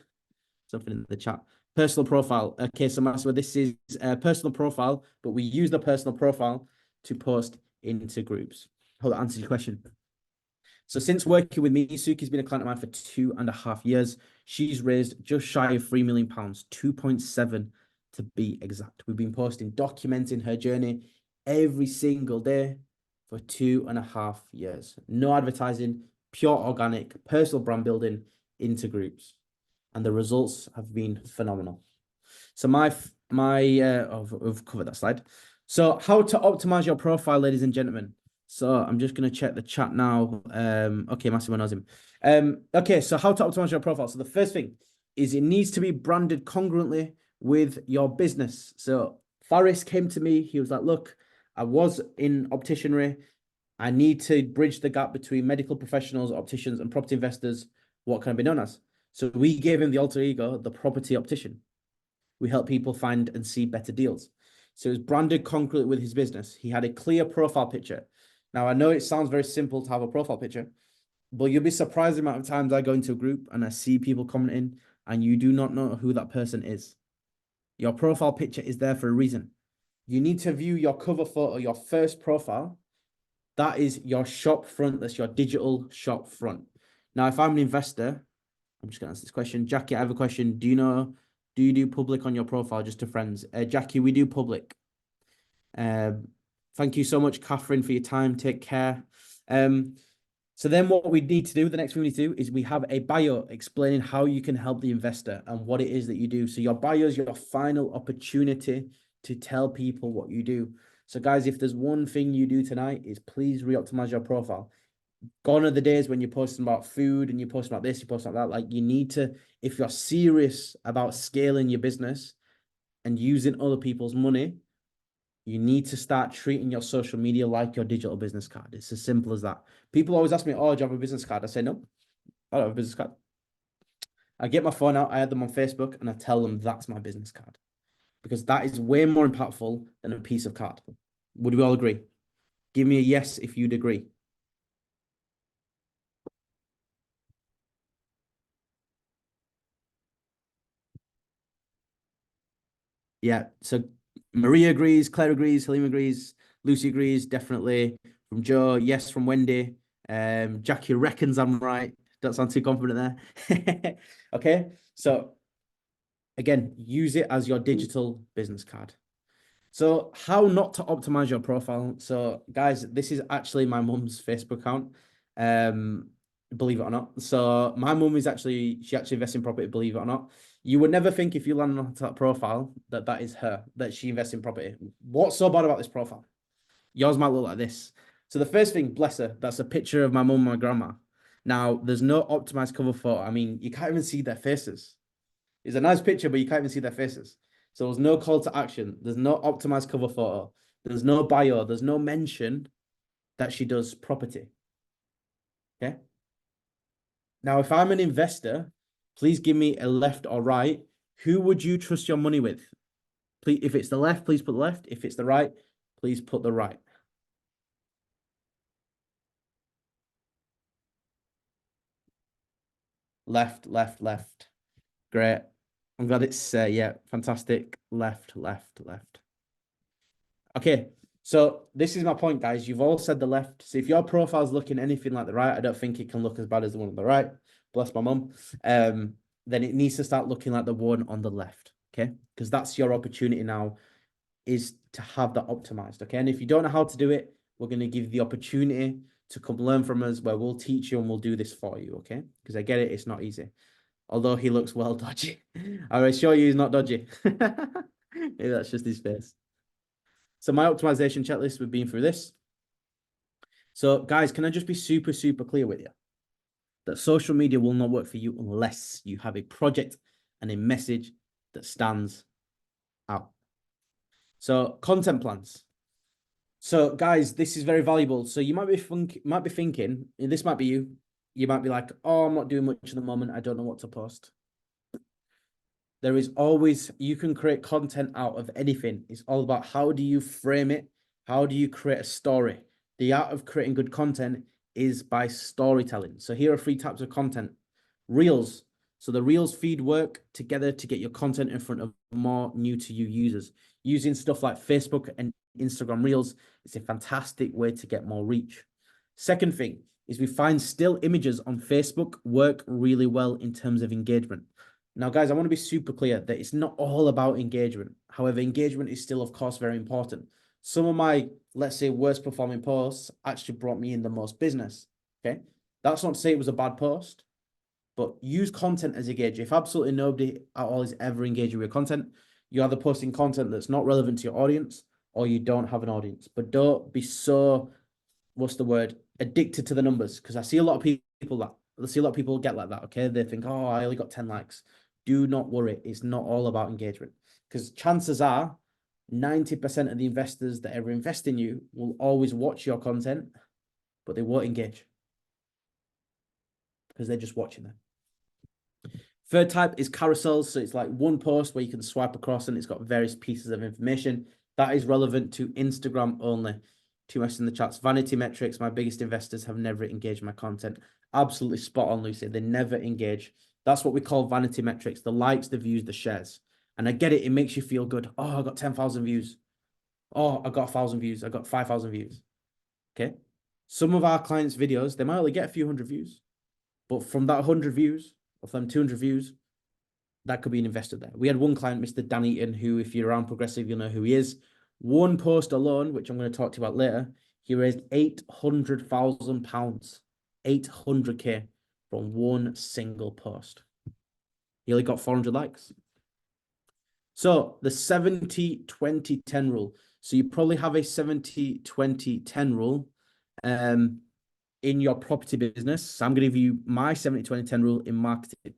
something in the chat, personal profile. Okay. So this is a personal profile, but we use the personal profile to post into groups. Hope that answers your question. So since working with me, Suki's been a client of mine for 2.5 years. She's raised just shy of £3 million, 2.7 to be exact. We've been posting, documenting her journey every single day for 2.5 years. No advertising, pure organic, personal brand building into groups. And the results have been phenomenal. So we've covered that slide. So how to optimize your profile, ladies and gentlemen. So I'm just going to check the chat now. Okay, Massimo knows him. Okay, so how to optimize your profile. So the first thing is it needs to be branded congruently with your business. So Faris came to me. He was like, look, I was in opticianry. I need to bridge the gap between medical professionals, opticians, and property investors. What can I be known as? So we gave him the alter ego, the property optician. We help people find and see better deals. So it was branded congruently with his business. He had a clear profile picture. Now, I know it sounds very simple to have a profile picture, but you'll be surprised the amount of times I go into a group and I see people commenting and you do not know who that person is. Your profile picture is there for a reason. You need to view your cover photo, your first profile. That is your shop front. That's your digital shop front. Now, if I'm an investor, I'm just going to answer this question. Jackie, I have a question. Do you do public on your profile just to friends? Jackie, we do public. Thank you so much, Catherine, for your time. Take care. So then what we need to do, the next thing we need to do is we have a bio explaining how you can help the investor and what it is that you do. So your bio is your final opportunity to tell people what you do. So guys, if there's one thing you do tonight is please re-optimize your profile. Gone are the days when you're posting about food and you're posting about this, you're posting about that. Like you need to, if you're serious about scaling your business and using other people's money, you need to start treating your social media like your digital business card. It's as simple as that. People always ask me, oh, do you have a business card? I say, no, I don't have a business card. I get my phone out, I add them on Facebook, and I tell them that's my business card. Because that is way more impactful than a piece of card. Would we all agree? Give me a yes if you'd agree. Yeah, so Maria agrees, Claire agrees, Halim agrees, Lucy agrees, definitely. From Joe, yes, from Wendy. Jackie reckons I'm right. Don't sound too confident there. Okay, so again, use it as your digital business card. So how not to optimize your profile. So guys, this is actually my mum's Facebook account. Believe it or not. So my mum is she actually invests in property, believe it or not. You would never think if you land on that profile that is her, that she invests in property. What's so bad about this profile? Yours might look like this. So the first thing, bless her, that's a picture of my mum and my grandma. Now, there's no optimized cover photo. I mean, you can't even see their faces. It's a nice picture, but you can't even see their faces. So there's no call to action. There's no optimized cover photo. There's no bio. There's no mention that she does property. Okay. Now, if I'm an investor, please give me a left or right. Who would you trust your money with? Please, if it's the left, please put the left. If it's the right, please put the right. Left, left, left. Great. I'm glad it's, yeah, fantastic. Left, left, left. Okay, so this is my point, guys. You've all said the left. So if your profile's looking anything like the right, I don't think it can look as bad as the one on the right. Bless my mum. Then it needs to start looking like the one on the left, okay? Because that's your opportunity now, is to have that optimized, okay? And if you don't know how to do it, we're going to give you the opportunity to come learn from us, where we'll teach you and we'll do this for you, okay? Because I get it, it's not easy. Although he looks well dodgy. I assure you he's not dodgy. Maybe that's just his face. So my optimization checklist, we've been through this. So guys, can I just be super, super clear with you? That social media will not work for you unless you have a project and a message that stands out. So content plans. So guys, this is very valuable. So you might be thinking, and this might be you. You might be like, oh, I'm not doing much at the moment. I don't know what to post. There is always, you can create content out of anything. It's all about how do you frame it? How do you create a story? The art of creating good content is by storytelling. So here are 3 types of content. Reels. So the Reels feed work together to get your content in front of more new to you users. Using stuff like Facebook and Instagram Reels is a fantastic way to get more reach. Second thing is we find still images on Facebook work really well in terms of engagement. Now, guys, I want to be super clear that it's not all about engagement. However, engagement is still, of course, very important. Some of my, let's say, worst performing posts actually brought me in the most business, okay? That's not to say it was a bad post, but use content as a gauge. If absolutely nobody at all is ever engaging with your content, you're either posting content that's not relevant to your audience or you don't have an audience. But don't be so, what's the word, addicted to the numbers. Because I see a lot of people get like that, okay? They think, oh, I only got 10 likes. Do not worry. It's not all about engagement. Because chances are 90% of the investors that ever invest in you will always watch your content, but they won't engage because they're just watching them. Third type is carousels. So it's like one post where you can swipe across and it's got various pieces of information. That is relevant to Instagram only. 2S in the chats. Vanity metrics. My biggest investors have never engaged my content. Absolutely spot on, Lucy. They never engage. That's what we call vanity metrics. The likes, the views, the shares. And I get it. It makes you feel good. Oh, I got 10,000 views. Oh, I got 1,000 views. I got 5,000 views. Okay. Some of our clients' videos, they might only get a few hundred views. But from that 100 views, or from 200 views, that could be an investor there. We had one client, Mr. Dan Eaton, who, if you're around Progressive, you'll know who he is. One post alone, which I'm going to talk to you about later, he raised £800,000, 800K from one single post. He only got 400 likes. So the 70-20-10 rule. So you probably have a 70-20-10 rule in your property business. So I'm going to give you my 70-20-10 rule in marketing.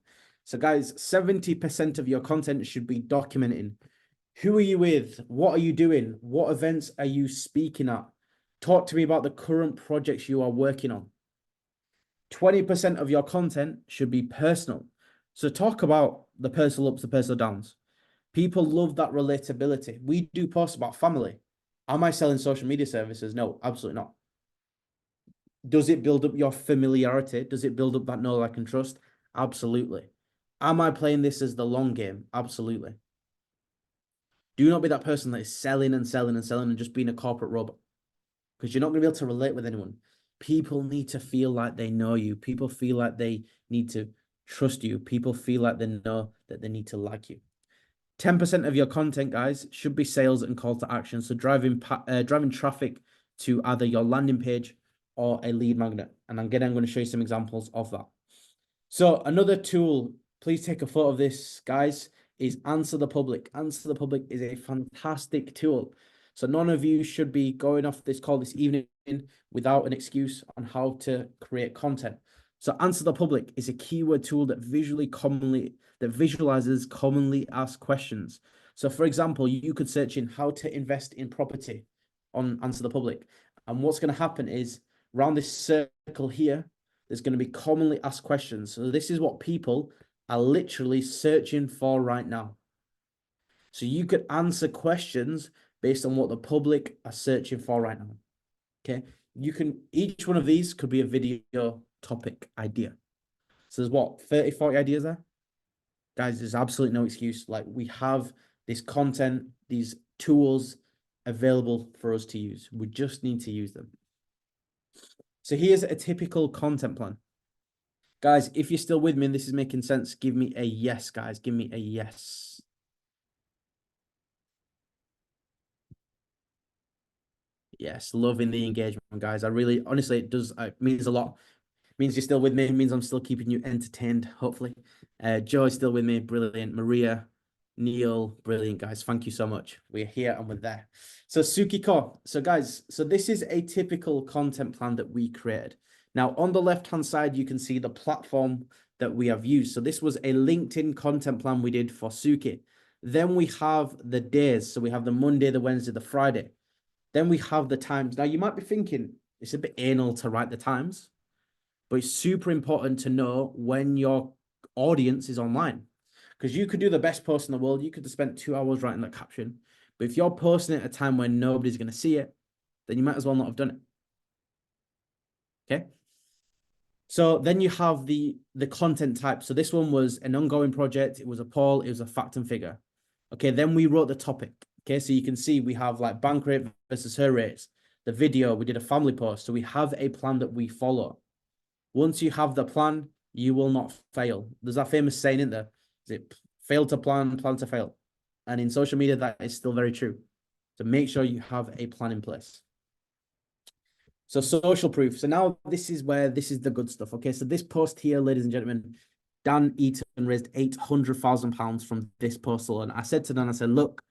So guys, 70% of your content should be documenting. Who are you with? What are you doing? What events are you speaking at? Talk to me about the current projects you are working on. 20% of your content should be personal. So talk about the personal ups, the personal downs. People love that relatability. We do posts about family. Am I selling social media services? No, absolutely not. Does it build up your familiarity? Does it build up that know, like, and trust? Absolutely. Am I playing this as the long game? Absolutely. Do not be that person that is selling and selling and selling and just being a corporate robot, because you're not going to be able to relate with anyone. people need to feel like they know you. People feel like they need to trust you. People feel like they know that they need to like you. 10% of your content, guys, should be sales and call to action. So driving traffic to either your landing page or a lead magnet. And again, I'm going to show you some examples of that. So another tool, please take a photo of this, guys, is Answer the Public. Answer the Public is a fantastic tool. So none of you should be going off this call this evening without an excuse on how to create content. So Answer the Public is a keyword tool that visualizes commonly asked questions. So for example, you could search in how to invest in property on Answer the Public. And what's going to happen is around this circle here, there's going to be commonly asked questions. So this is what people are literally searching for right now. So you could answer questions based on what the public are searching for right now. Okay. Each one of these could be a video topic idea. So there's what, 30, 40 ideas there? Guys, there's absolutely no excuse. Like, we have this content, these tools available for us to use. We just need to use them. So here's a typical content plan. Guys, if you're still with me and this is making sense, give me a yes, guys. Give me a yes. Yes, loving the engagement, guys. I really, honestly, it means a lot. It means you're still with me. It means I'm still keeping you entertained, hopefully. Joe's still with me. Brilliant. Maria, Neil, brilliant, guys. Thank you so much. We're here and we're there. So Sukiko. So guys, so this is a typical content plan that we created. Now, on the left-hand side, you can see the platform that we have used. So this was a LinkedIn content plan we did for Suki. Then we have the days. So we have the Monday, the Wednesday, the Friday. Then we have the times. Now, you might be thinking, it's a bit anal to write the times, but it's super important to know when your audience is online. Because you could do the best post in the world. You could have spent 2 hours writing that caption. But if you're posting it at a time when nobody's going to see it, then you might as well not have done it. Okay. So then you have the content type. So this one was an ongoing project. It was a poll. It was a fact and figure. Okay. Then we wrote the topic. Okay. So you can see we have like bank rate versus her rates. The video, we did a family post. So we have a plan that we follow. Once you have the plan, you will not fail. There's that famous saying in there. Is it fail to plan, plan to fail? And in social media, that is still very true. So make sure you have a plan in place. So social proof. So now this is the good stuff. Okay, so this post here, ladies and gentlemen, Dan Eaton raised £800,000 from this post alone. I said to Dan, I said, look,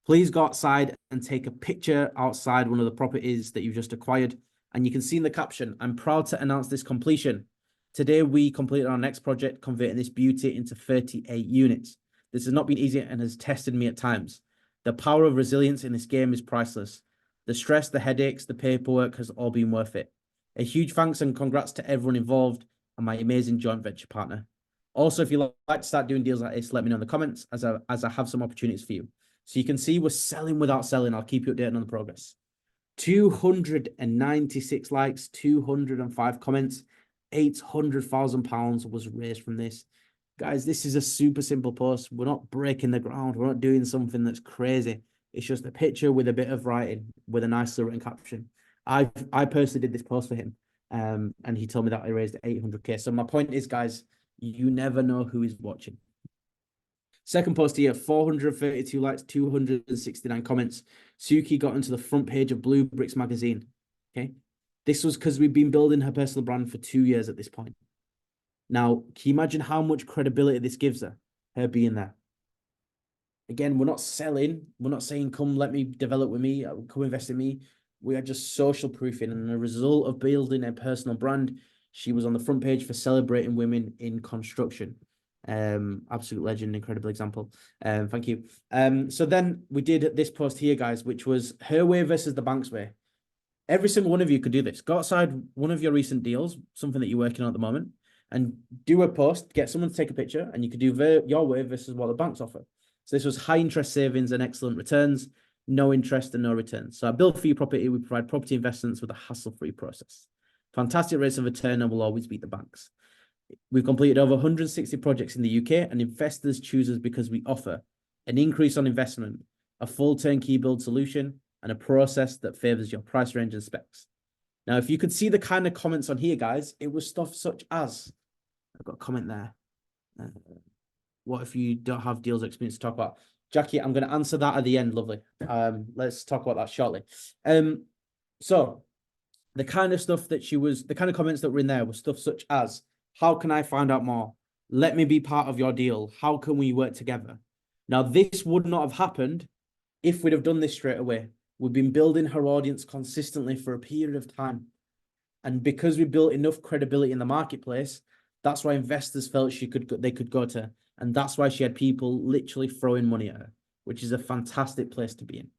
please go outside and take a picture outside one of the properties that you've just acquired. And you can see in the caption, I'm proud to announce this completion. Today, we completed our next project, converting this beauty into 38 units. This has not been easy and has tested me at times. The power of resilience in this game is priceless. The stress, the headaches, the paperwork has all been worth it. A huge thanks and congrats to everyone involved and my amazing joint venture partner. Also, if you'd like to start doing deals like this, let me know in the comments as I have some opportunities for you. So you can see we're selling without selling. I'll keep you updated on the progress. 296 likes, 205 comments, £800,000 was raised from this. Guys, this is a super simple post. We're not breaking the ground. We're not doing something that's crazy. It's just a picture with a bit of writing with a nice written caption. I personally did this post for him, and he told me that I raised 800K. So my point is, guys, you never know who is watching. Second post here, 432 likes, 269 comments. Suki got onto the front page of Blue Bricks magazine. Okay. This was because we've been building her personal brand for 2 years at this point. Now, can you imagine how much credibility this gives her being there? Again, we're not selling. We're not saying, come, let me develop with me, come invest in me. We are just social proofing. And the result of building a personal brand, she was on the front page for celebrating women in construction. Absolute legend, incredible example. Thank you. So then we did this post here, guys, which was her way versus the bank's way. Every single one of you could do this. Go outside one of your recent deals, something that you're working on at the moment, and do a post, get someone to take a picture, and you could do your way versus what the banks offer. So this was high interest savings and excellent returns, no interest and no returns. So at Build For You Property, we provide property investments with a hassle-free process. Fantastic rates of return and will always beat the banks. We've completed over 160 projects in the UK, and investors choose us because we offer an increase on investment, a full turnkey build solution, and a process that favors your price range and specs. Now, if you could see the kind of comments on here, guys, it was stuff such as, I've got a comment there. What if you don't have deals experience to talk about? Jackie, I'm going to answer that at the end, lovely. Let's talk about that shortly. So the kind of stuff that the kind of comments that were in there was stuff such as, how can I find out more? Let me be part of your deal. How can we work together? Now, this would not have happened if we'd have done this straight away. We've been building her audience consistently for a period of time. And because we built enough credibility in the marketplace, that's why investors felt they could go to. And that's why she had people literally throwing money at her, which is a fantastic place to be in.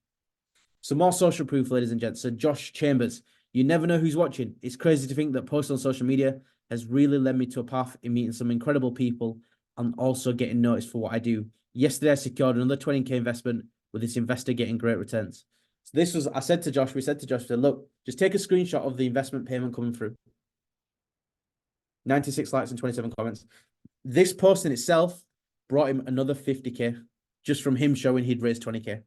So more social proof, ladies and gents. So Josh Chambers, you never know who's watching. It's crazy to think that posting on social media has really led me to a path in meeting some incredible people and also getting noticed for what I do. Yesterday, I secured another 20K investment with this investor getting great returns. So this was, we said to Josh, look, just take a screenshot of the investment payment coming through. 96 likes and 27 comments. This post in itself brought him another 50K just from him showing he'd raised 20K. Can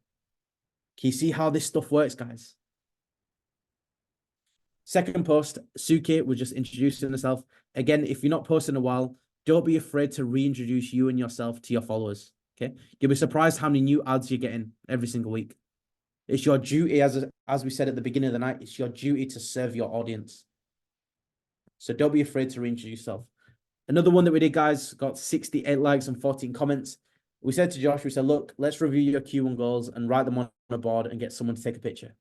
you see how this stuff works, guys? Second post, Suki was just introducing herself. Again, if you're not posting in a while, don't be afraid to reintroduce you and yourself to your followers. Okay, you'll be surprised how many new ads you're getting every single week. It's your duty, as we said at the beginning of the night, it's your duty to serve your audience. So don't be afraid to reintroduce yourself. Another one that we did, guys, got 68 likes and 14 comments. We said to Josh, we said, look, let's review your Q1 goals and write them on a board and get someone to take a picture.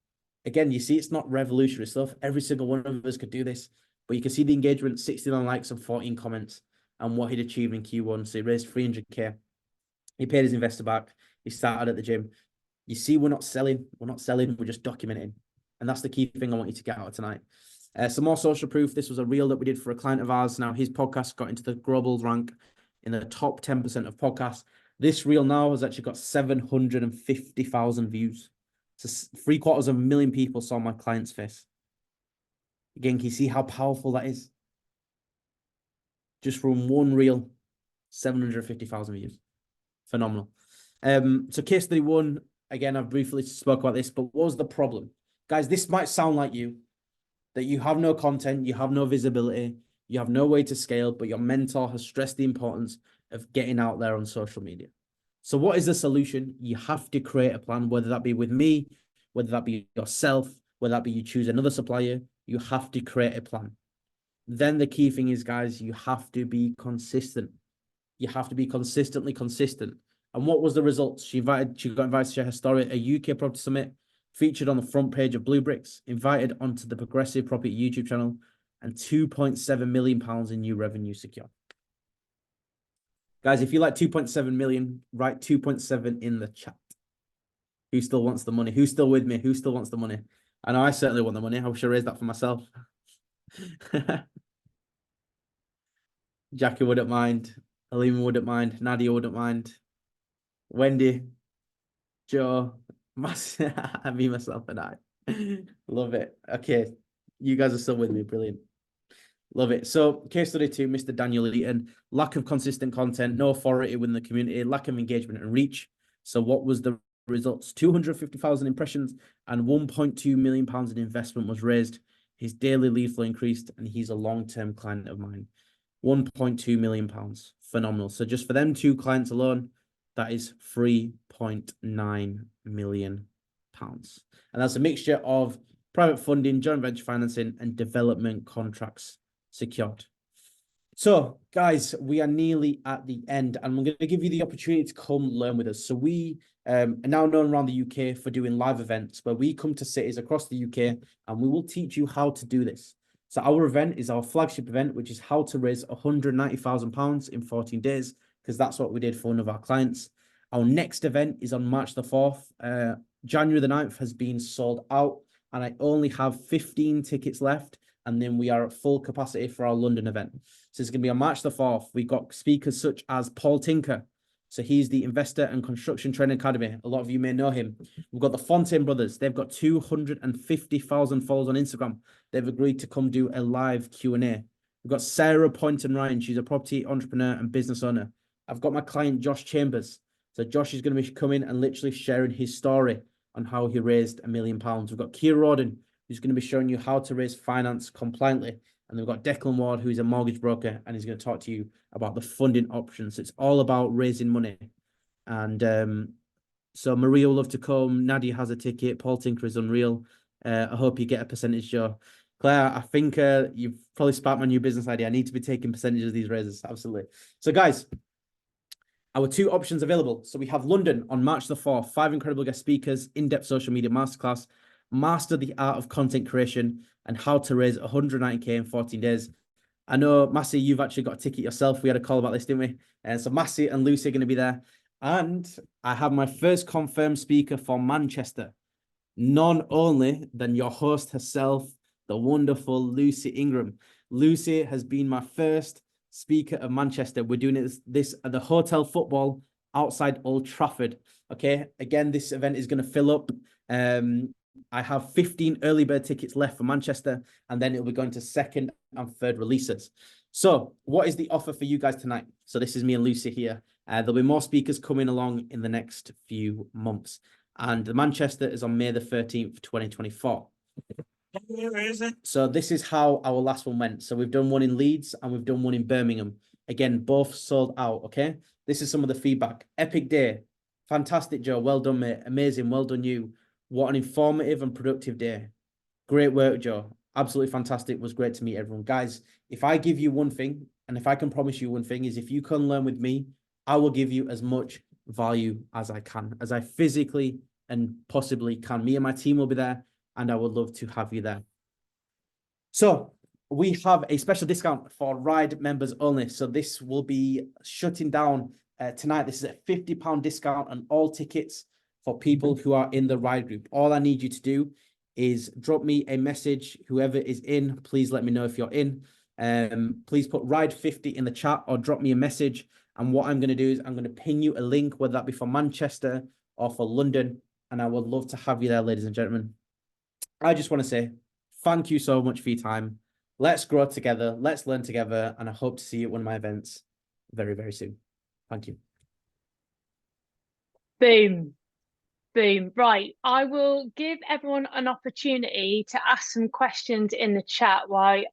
Again, you see, it's not revolutionary stuff. Every single one of us could do this, but you can see the engagement, 69 likes and 14 comments and what he'd achieved in Q1. So he raised 300K. He paid his investor back. He started at the gym. You see, we're not selling. We're just documenting. And that's the key thing I want you to get out of tonight. Some more social proof. This was a reel that we did for a client of ours. Now, his podcast got into the global rank in the top 10% of podcasts. This reel now has actually got 750,000 views. So 750,000 people saw my client's face. Again, can you see how powerful that is? Just from one reel, 750,000 views. Phenomenal. So case study 1, again, I've briefly spoke about this, but what was the problem? Guys, this might sound like you, that you have no content, you have no visibility, you have no way to scale, but your mentor has stressed the importance of getting out there on social media. So what is the solution? You have to create a plan, whether that be with me, whether that be yourself, whether that be you choose another supplier, you have to create a plan. Then the key thing is, guys, you have to be consistent. You have to be consistently consistent. And what was the results? She got invited to share her story at a UK property summit, featured on the front page of Blue Bricks, invited onto the Progressive Property YouTube channel, and £2.7 million in new revenue secured. Guys, if you like 2.7 million, write 2.7 in the chat. Who still wants the money? Who's still with me? Who still wants the money? I know I certainly want the money. I wish I raised that for myself. Jackie wouldn't mind. Halima wouldn't mind. Nadia wouldn't mind. Wendy, Joe, me, myself, and I. Love it. Okay. You guys are still with me. Brilliant. Love it. So case study 2, Mr. Daniel Eaton, lack of consistent content, no authority within the community, lack of engagement and reach. So what was the results? 250,000 impressions and £1.2 million in investment was raised. His daily lead flow increased and he's a long-term client of mine. £1.2 million. Phenomenal. So just for them 2 clients alone, that is £3.9 million. And that's a mixture of private funding, joint venture financing, and development contracts secured. So, guys, we are nearly at the end, and I'm going to give you the opportunity to come learn with us. So we are now known around the UK for doing live events where we come to cities across the UK, and we will teach you how to do this. So our event is our flagship event, which is how to raise £190,000 in 14 days, because that's what we did for one of our clients. Our next event is on March the 4th. January the 9th has been sold out, and I only have 15 tickets left. And then we are at full capacity for our London event. So it's going to be on March the 4th. We've got speakers such as Paul Tinker. So he's the Investor and Construction Training Academy. A lot of you may know him. We've got the Fontaine brothers. They've got 250,000 followers on Instagram. They've agreed to come do a live Q&A. We've got Sarah Poynton Ryan. She's a property entrepreneur and business owner. I've got my client, Josh Chambers. So Josh is going to be coming and literally sharing his story on how he raised £1 million. We've got Keir Roden, who's going to be showing you how to raise finance compliantly. And we've got Declan Ward, who's a mortgage broker, and he's going to talk to you about the funding options. It's all about raising money. And so Maria will love to come. Nadia has a ticket. Paul Tinker is unreal. I hope you get a percentage, Joe. Claire, I think you've probably sparked my new business idea. I need to be taking percentages of these raises. Absolutely. So guys, our 2 options available. So we have London on March the 4th, 5 incredible guest speakers, in-depth social media masterclass, master the art of content creation and how to raise 190K in 14 days. I know, Massey, you've actually got a ticket yourself. We had a call about this, didn't we? And so Massey and Lucy are going to be there. And I have my first confirmed speaker for Manchester, none other than your host herself, the wonderful Lucy Ingram. Lucy has been my first speaker of Manchester. We're doing this at the Hotel Football outside Old Trafford. Okay, again, this event is going to fill up. I have 15 early bird tickets left for Manchester, and then it'll be going to 2nd and 3rd releases. So what is the offer for you guys tonight? So this is me and Lucy here. There'll be more speakers coming along in the next few months. And the Manchester is on May the 13th, 2024. So this is how our last one went. So we've done one in Leeds and we've done one in Birmingham. Again, both sold out, okay? This is some of the feedback. Epic day. Fantastic, Joe. Well done, mate. Amazing. Well done, you. What an informative and productive day. Great work, Joe. Absolutely fantastic. It was great to meet everyone. Guys, if I give you one thing, and if I can promise you one thing, is if you can learn with me, I will give you as much value as I can, as I physically and possibly can. Me and my team will be there, and I would love to have you there. So we have a special discount for Ride members only. So this will be shutting down tonight. This is a £50 discount on all tickets for people who are in the Ride group. All I need you to do is drop me a message. Whoever is in, please let me know if you're in. Please put Ride 50 in the chat or drop me a message. And what I'm going to do is I'm going to pin you a link, whether that be for Manchester or for London. And I would love to have you there, ladies and gentlemen. I just want to say thank you so much for your time. Let's grow together. Let's learn together. And I hope to see you at one of my events very, very soon. Thank you. Boom. Boom. Right. I will give everyone an opportunity to ask some questions in the chat while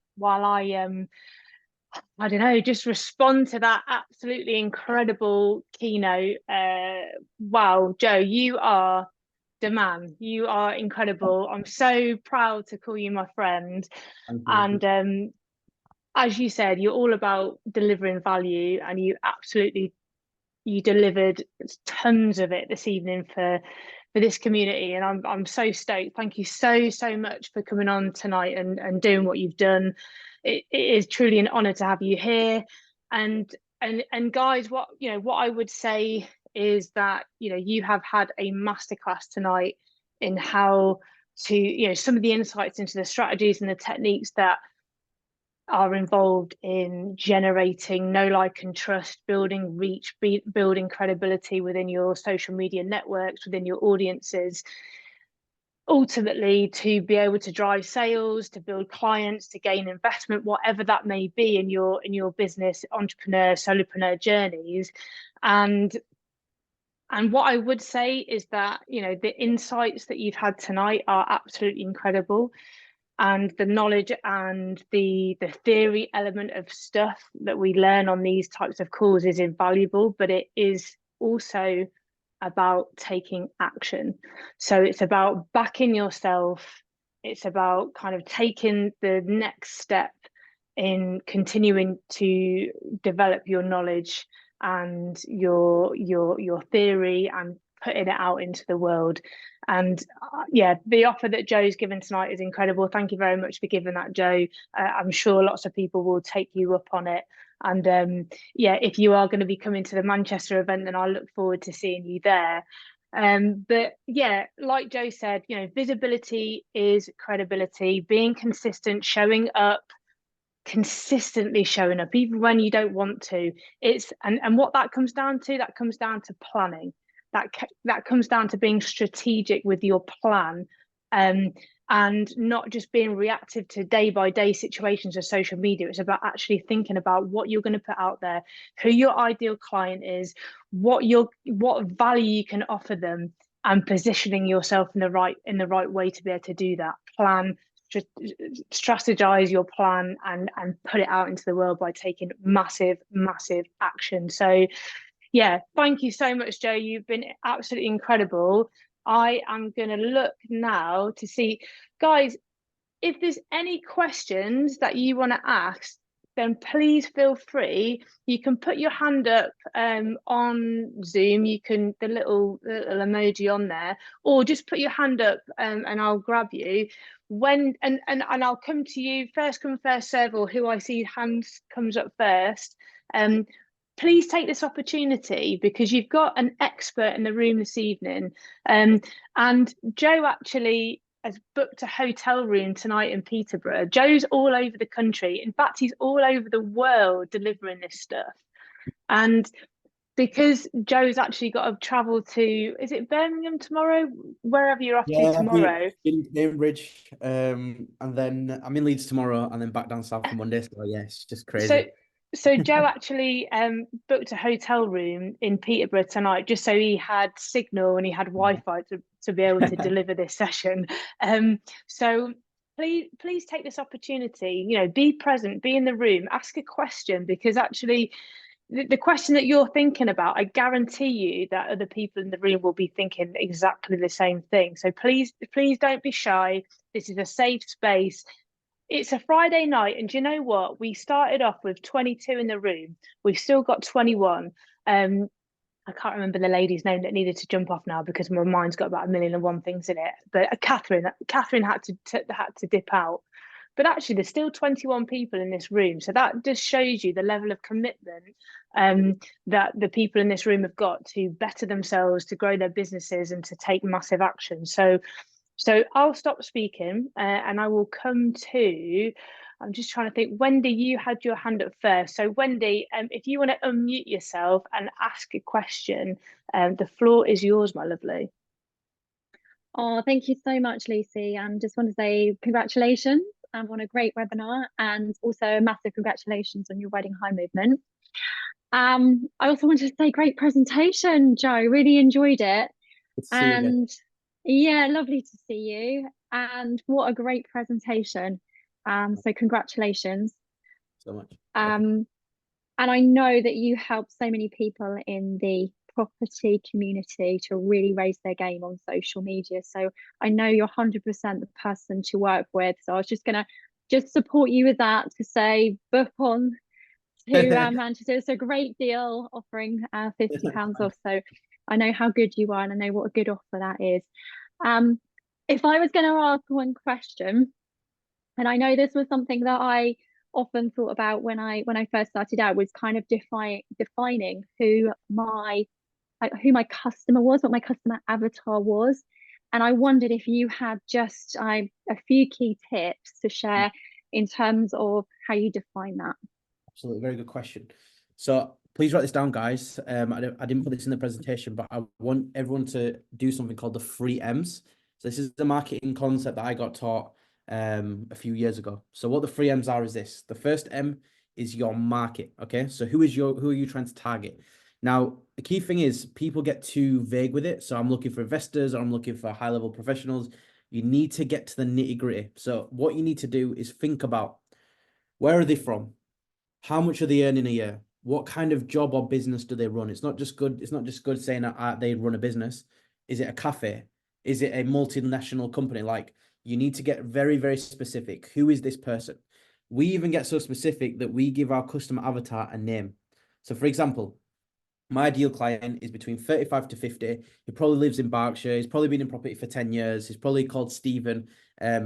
I don't know, just respond to that absolutely incredible keynote. Wow, Joe, you are the man. You are incredible. I'm so proud to call you my friend. And as you said, you're all about delivering value, and you delivered tons of it this evening for this community, and I'm so stoked. Thank you so much for coming on tonight and doing what you've done. It is truly an honor to have you here. And guys, what I would say is that you have had a masterclass tonight in how to some of the insights into the strategies and the techniques that are involved in generating know, like, and trust, building reach, building credibility within your social media networks, within your audiences, ultimately to be able to drive sales, to build clients, to gain investment, whatever that may be in your business, entrepreneur, solopreneur journeys. And what I would say is that the insights that you've had tonight are absolutely incredible. And the knowledge and the theory element of stuff that we learn on these types of calls is invaluable, but it is also about taking action. So it's about backing yourself. It's about kind of taking the next step in continuing to develop your knowledge and your theory and putting it out into the world. And yeah, the offer that Joe's given tonight is incredible. Thank you very much for giving that, Joe. I'm sure lots of people will take you up on it. And yeah, if you are going to be coming to the Manchester event, then I look forward to seeing you there. But yeah, like Joe said, visibility is credibility. Being consistent, showing up, consistently showing up, even when you don't want to. And what that comes down to planning. That comes down to being strategic with your plan, and not just being reactive to day-by-day situations of social media. It's about actually thinking about what you're going to put out there, who your ideal client is, what value you can offer them, and positioning yourself in the right way to be able to do that. plan, strategize your plan, and put it out into the world by taking massive action. So yeah, thank you so much, Joe. You've been absolutely incredible. I am going to look now to see, guys, if there's any questions that you want to ask, then please feel free. You can put your hand up on Zoom. You can, the little emoji on there, or just put your hand up and I'll grab you. And I'll come to you, first come, first serve, or who I see hands comes up first. Please take this opportunity, because you've got an expert in the room this evening. And Joe actually has booked a hotel room tonight in Peterborough. Joe's all over the country. In fact, he's all over the world delivering this stuff. And because Joe's actually got to travel to, is it Birmingham tomorrow? Wherever you're off to tomorrow. In Cambridge, and then I'm in Leeds tomorrow, and then back down south on Monday. So yeah, it's just crazy. So Joe actually booked a hotel room in Peterborough tonight, just so he had signal and he had Wi-Fi to be able to deliver this session. So please take this opportunity, you know, be present, be in the room, ask a question, because actually the question that you're thinking about, I guarantee you that other people in the room will be thinking exactly the same thing. So please don't be shy. This is a safe space. It's a Friday night, and do you know what? We started off with 22 in the room. We've still got 21. I can't remember the lady's name that needed to jump off now, because my mind's got about 1,000,001 things in it. But Catherine had to dip out. But actually, there's still 21 people in this room. So that just shows you the level of commitment that the people in this room have got to better themselves, to grow their businesses, and to take massive action. So I'll stop speaking and I will come to, I'm just trying to think, Wendy, you had your hand up first. So Wendy, if you want to unmute yourself and ask a question, the floor is yours, my lovely. Oh, thank you so much, Lucy. And just want to say congratulations on a great webinar, and also a massive congratulations on your Wedding High movement. I also wanted to say great presentation, Joe. Really enjoyed it. And yeah, lovely to see you. And what a great presentation. So congratulations. So much. And I know that you help so many people in the property community to really raise their game on social media. So I know you're 100% the person to work with. So I was just gonna support you with that, to say book on to Manchester. It's a great deal, offering £50 off. So I know how good you are, and I know what a good offer that is. If I was going to ask one question, and I know this was something that I often thought about when I first started out, was kind of defining who my customer was, what my customer avatar was. And I wondered if you had just a few key tips to share in terms of how you define that. Absolutely, very good question. So please write this down, guys. I didn't put this in the presentation, but I want everyone to do something called the 3 M's. So this is the marketing concept that I got taught a few years ago. So what the 3 M's are is this. The first M is your market. Okay, so who are you trying to target? Now, the key thing is people get too vague with it. So I'm looking for investors, or I'm looking for high-level professionals. You need to get to the nitty-gritty. So what you need to do is think about, where are they from? How much are they earning a year? What kind of job or business do they run? It's not just good saying that they run a business. Is it a cafe? Is it a multinational company? Like, you need to get very, very specific. Who is this person? We even get so specific that we give our customer avatar a name. So for example, my ideal client is between 35 to 50. He probably lives in Berkshire. He's probably been in property for 10 years. He's probably called Stephen.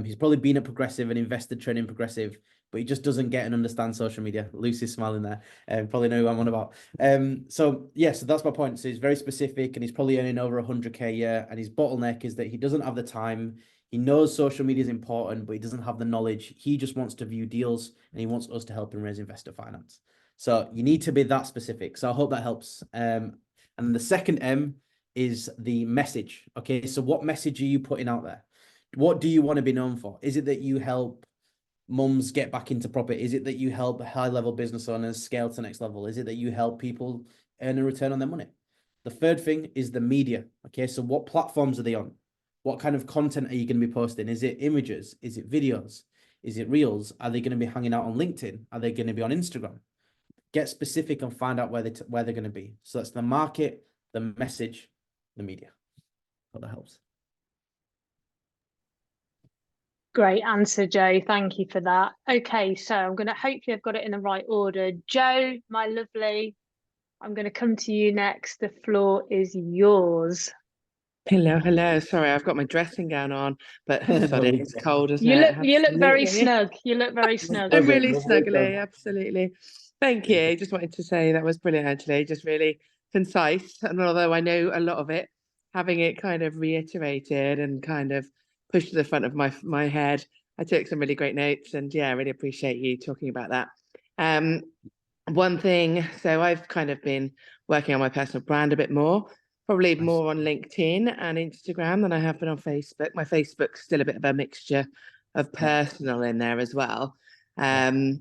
He's probably been at Progressive and invested training Progressive, but he just doesn't get and understand social media. Lucy's smiling there. Probably know who I'm on about. So that's my point. So he's very specific, and he's probably earning over 100K a year. And his bottleneck is that he doesn't have the time. He knows social media is important, but he doesn't have the knowledge. He just wants to view deals, and he wants us to help him raise investor finance. So you need to be that specific. So I hope that helps. And the second M is the message. Okay, so what message are you putting out there? What do you want to be known for? Is it that you help mums get back into property? Is it that you help high-level business owners scale to the next level? Is it that you help people earn a return on their money? The third thing is the media. Okay, so what platforms are they on? What kind of content are you going to be posting? Is it images? Is it videos? Is it reels? Are they going to be hanging out on LinkedIn? Are they going to be on Instagram? Get specific and find out where they're going to be. So that's the market, the message, the media. Hope that helps. Great answer, Joe. Thank you for that. Okay, so I'm going to hopefully I've got it in the right order. Joe, my lovely, I'm going to come to you next. The floor is yours. Hello, hello. Sorry, I've got my dressing gown on, but sorry, it's cold, isn't You it? look very Absolutely. snug. You look very snug. I'm really Lovely, snuggly, absolutely. Thank you. Just wanted to say that was brilliant, actually. Just really concise. And although I know a lot of it, having it kind of reiterated and kind of pushed to the front of my head, I took some really great notes, and yeah, I really appreciate you talking about that. One thing, so I've kind of been working on my personal brand a bit more, probably more on LinkedIn and Instagram than I have been on Facebook. My Facebook's still a bit of a mixture of personal in there as well. And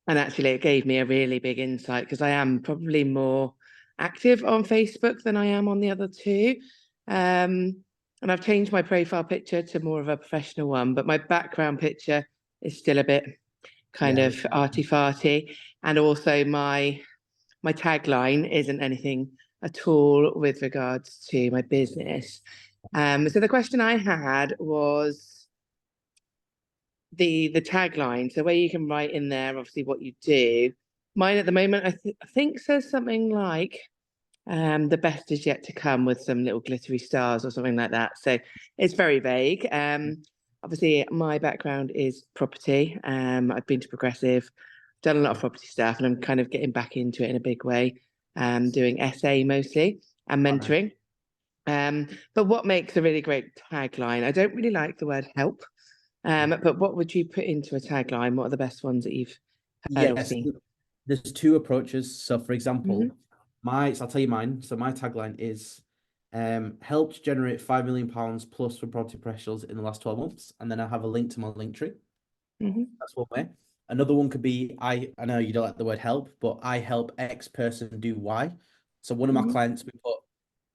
actually it gave me a really big insight because I am probably more active on Facebook than I am on the other two. And I've changed my profile picture to more of a professional one, but my background picture is still a bit kind of arty-farty. And also my tagline isn't anything at all with regards to my business. So the question I had was the tagline. So where you can write in there, obviously, what you do. Mine at the moment, I think says something like, the best is yet to come, with some little glittery stars or something like that. So it's very vague. Obviously, my background is property. I've been to Progressive, done a lot of property stuff, and I'm kind of getting back into it in a big way. Doing SA mostly and mentoring. But what makes a really great tagline? I don't really like the word help. But what would you put into a tagline? What are the best ones that you've heard or seen? There's two approaches. So for example, I'll tell you mine. So my tagline is helped generate £5 million plus for property professionals in the last 12 months. And then I have a link to my Linktree. That's one way. Another one could be, I know you don't like the word help, but I help X person do Y. So one of my clients, we put,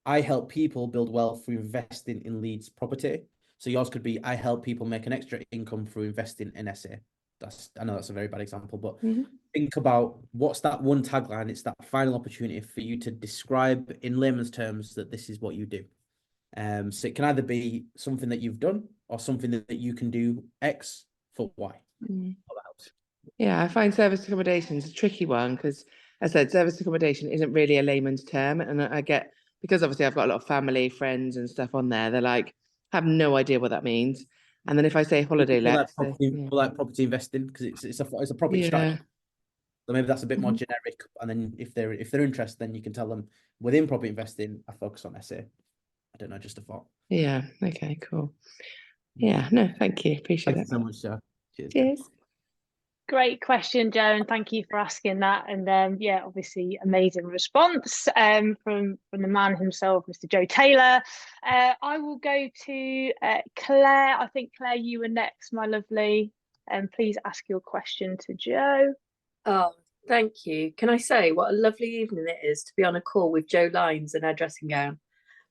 I help people build wealth through investing in Leeds property. So yours could be, I help people make an extra income through investing in SA. I know that's a very bad example, but think about what's that one tagline. It's that final opportunity for you to describe in layman's terms that this is what you do. So it can either be something that you've done or something that you can do X for Y. Yeah, I find service accommodation is a tricky one because, as I said, service accommodation isn't really a layman's term. And I get, because obviously I've got a lot of family, friends and stuff on there, they're like, have no idea what that means. And then if I say holiday lets, like property investing, because it's a property strategy. So maybe that's a bit more generic. And then if they're interested, then you can tell them within property investing, I focus on SA. I don't know, just a thought. Yeah. Okay, cool. Yeah, no, thank you. Appreciate Thank that. you so much, Joe. Cheers. Great question, Joe, and thank you for asking that. And yeah, obviously amazing response from the man himself, Mr. Joe Taylor. I will go to Claire. I think Claire, you were next, my lovely. Please ask your question to Joe. Oh, thank you. Can I say what a lovely evening it is to be on a call with Joe Lyons in her dressing gown,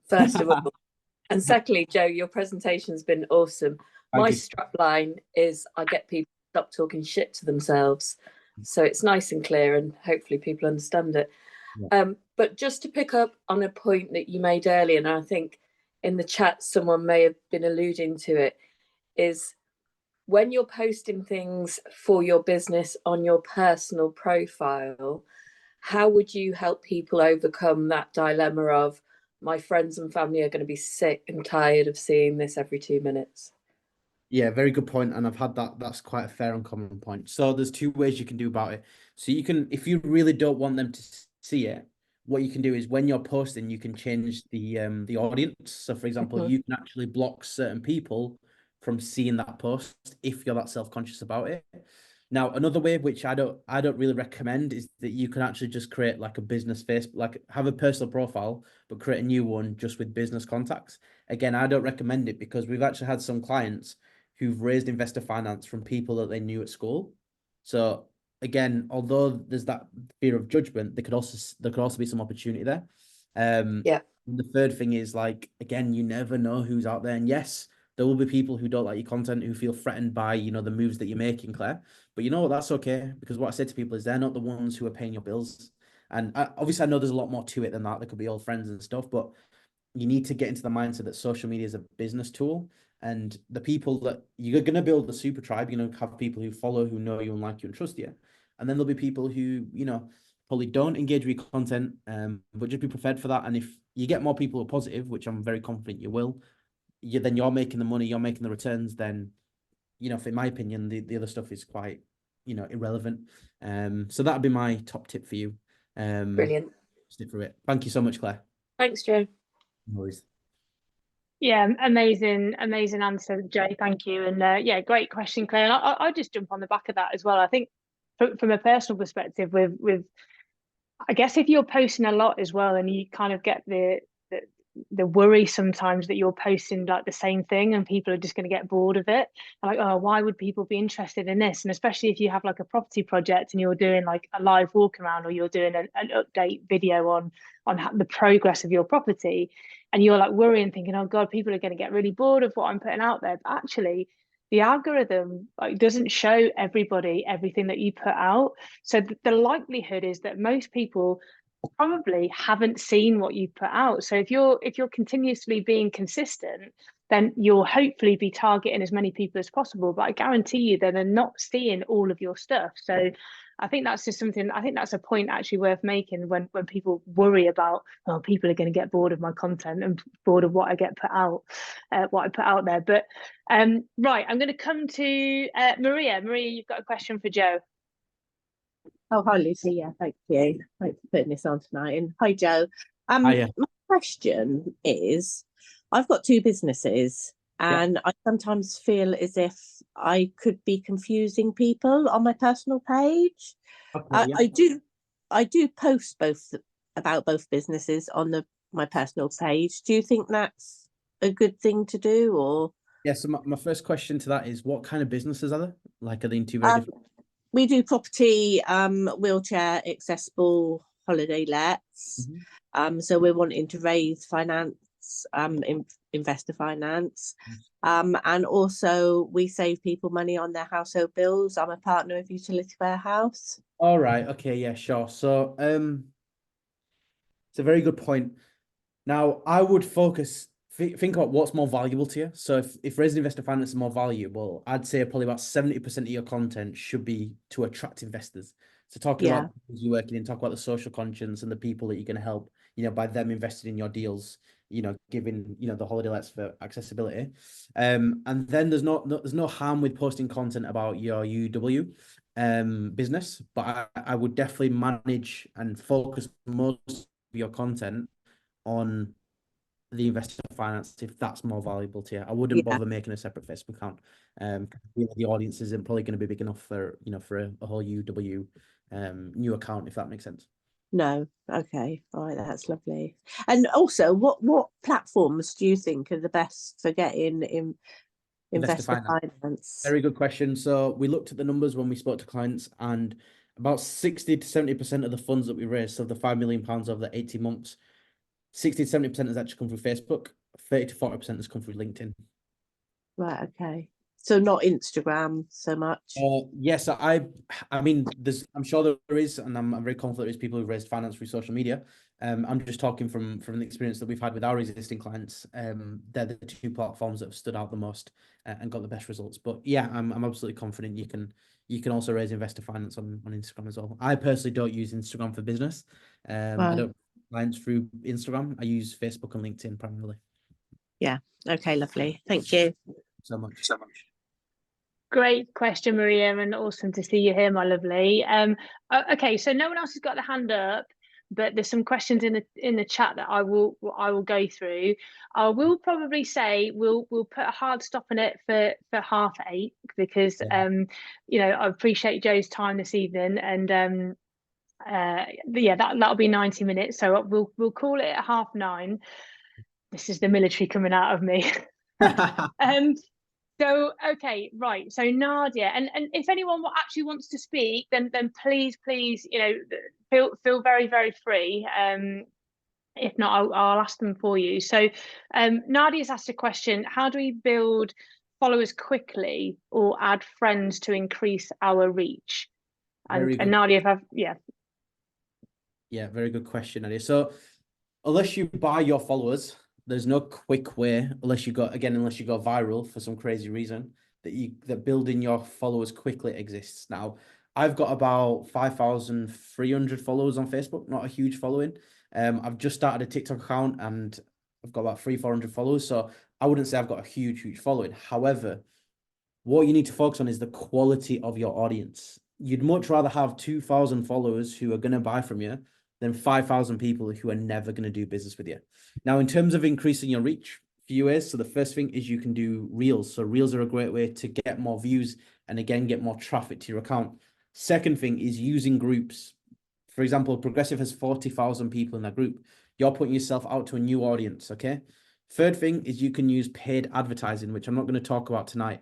first of all. And secondly, Joe, your presentation's been awesome. My strap line is I get people to stop talking shit to themselves. So it's nice and clear and hopefully people understand it. But just to pick up on a point that you made earlier, and I think in the chat someone may have been alluding to it, is when you're posting things for your business on your personal profile, how would you help people overcome that dilemma of my friends and family are going to be sick and tired of seeing this every 2 minutes? Yeah, very good point. And I've had that. That's quite a fair and common point. So there's two ways you can do about it. So you can, if you really don't want them to see it, what you can do is when you're posting, you can change the audience. So for example, you can actually block certain people from seeing that post if you're that self-conscious about it. Now, another way, which I don't really recommend, is that you can actually just create like a business face, like have a personal profile, but create a new one just with business contacts. Again, I don't recommend it because we've actually had some clients who've raised investor finance from people that they knew at school. So again, although there's that fear of judgment, there could also be some opportunity there. And the third thing is like, again, you never know who's out there. And yes, there will be people who don't like your content, who feel threatened by, you know, the moves that you're making, Claire. But you know what? That's okay. Because what I say to people is they're not the ones who are paying your bills. And obviously, I know there's a lot more to it than that. There could be old friends and stuff, but you need to get into the mindset that social media is a business tool. And the people that you're going to build a super tribe, you know, have people who follow, who know you and like you and trust you. And then there'll be people who, you know, probably don't engage with your content, but just be prepared for that. And if you get more people who are positive, which I'm very confident you will, then you're making the money, you're making the returns, then, you know, in my opinion, the other stuff is quite, you know, irrelevant. So that'd be my top tip for you. Brilliant. Stick through it. Thank you so much, Claire. Thanks, Joe. No worries. Yeah, amazing answer, Jay. Thank you. And yeah, great question, Claire. And I just jump on the back of that as well. I think from a personal perspective, with I guess if you're posting a lot as well, and you kind of get the worry sometimes that you're posting like the same thing and people are just going to get bored of it. Like, oh, why would people be interested in this? And especially if you have like a property project and you're doing like a live walk around, or you're doing an update video on the progress of your property, and you're like worrying, thinking, oh God, people are going to get really bored of what I'm putting out there. But actually, the algorithm like doesn't show everybody everything that you put out. So the likelihood is that most people probably haven't seen what you put out. So if you're continuously being consistent, then you'll hopefully be targeting as many people as possible. But I guarantee you that they're not seeing all of your stuff. So I think that's just something, I think that's a point actually worth making when people worry about, oh, people are going to get bored of my content and bored of what I get put out, what I put out there. But right, I'm going to come to Maria. Maria, you've got a question for Joe. Oh, hi, Lucy. Yeah, thank you. Thanks for putting this on tonight. And hi, Joe. Hiya. My question is, I've got two businesses, and I sometimes feel as if I could be confusing people on my personal page. Okay, I do post about both businesses on my personal page. Do you think that's a good thing to do, or? Yeah, so my first question to that is, what kind of businesses are there? Like, are they in two very different? We do property, wheelchair accessible holiday lets. So we're wanting to raise finance, investor finance. And also we save people money on their household bills. I'm a partner of Utility Warehouse. All right. Okay. Yeah, sure. So, it's a very good point. Now, I would think about what's more valuable to you. So if raising investor finance is more valuable, I'd say probably about 70% of your content should be to attract investors. So talking about you're working in, talk about the social conscience and the people that you're going to help, you know, by them investing in your deals, you know, giving, you know, the holiday lets for accessibility. And then there's no harm with posting content about your UW business, but I would definitely manage and focus most of your content on the investor finance if that's more valuable to you. I wouldn't bother making a separate Facebook account. The audience isn't probably going to be big enough for, you know, for a whole UW new account, if that makes sense. No, okay, all right, that's lovely. And also, what platforms do you think are the best for getting investor finance? Very good question. So we looked at the numbers when we spoke to clients, and about 60 to 70% of the funds that we raised, so the £5 million over the 18 months, 60 to 70% has actually come through Facebook, 30 to 40% has come through LinkedIn. Right, okay. So not Instagram so much? Yes, I mean, I'm sure there is, and I'm very confident there is people who've raised finance through social media. I'm just talking from the experience that we've had with our existing clients. They're the two platforms that have stood out the most and got the best results. But yeah, I'm absolutely confident you can also raise investor finance on Instagram as well. I personally don't use Instagram for business. I don't clients through Instagram. I use Facebook and LinkedIn primarily. Yeah. Okay, lovely. Thank you so much. Great question, Maria, and awesome to see you here, my lovely. Okay, so no one else has got their hand up, but there's some questions in the chat that I will go through. I will probably say we'll put a hard stop on it for 8:30 because you know, I appreciate Joe's time this evening, and yeah, that'll be 90 minutes. So we'll call it at 9:30. This is the military coming out of me. So, okay, right. So Nadia, and if anyone actually wants to speak, then please, you know, feel very, very free. If not, I'll ask them for you. So Nadia's asked a question: how do we build followers quickly or add friends to increase our reach? And Nadia, if I've Yeah, very good question, Nadia. So unless you buy your followers, there's no quick way, unless you go viral for some crazy reason, that building your followers quickly exists. Now, I've got about 5,300 followers on Facebook, not a huge following. I've just started a TikTok account and I've got about 300-400 followers. So I wouldn't say I've got a huge following. However, what you need to focus on is the quality of your audience. You'd much rather have 2,000 followers who are going to buy from you than 5,000 people who are never going to do business with you. Now, in terms of increasing your reach, few ways. So the first thing is you can do Reels. So Reels are a great way to get more views and again, get more traffic to your account. Second thing is using groups. For example, Progressive has 40,000 people in that group. You're putting yourself out to a new audience, okay? Third thing is you can use paid advertising, which I'm not going to talk about tonight.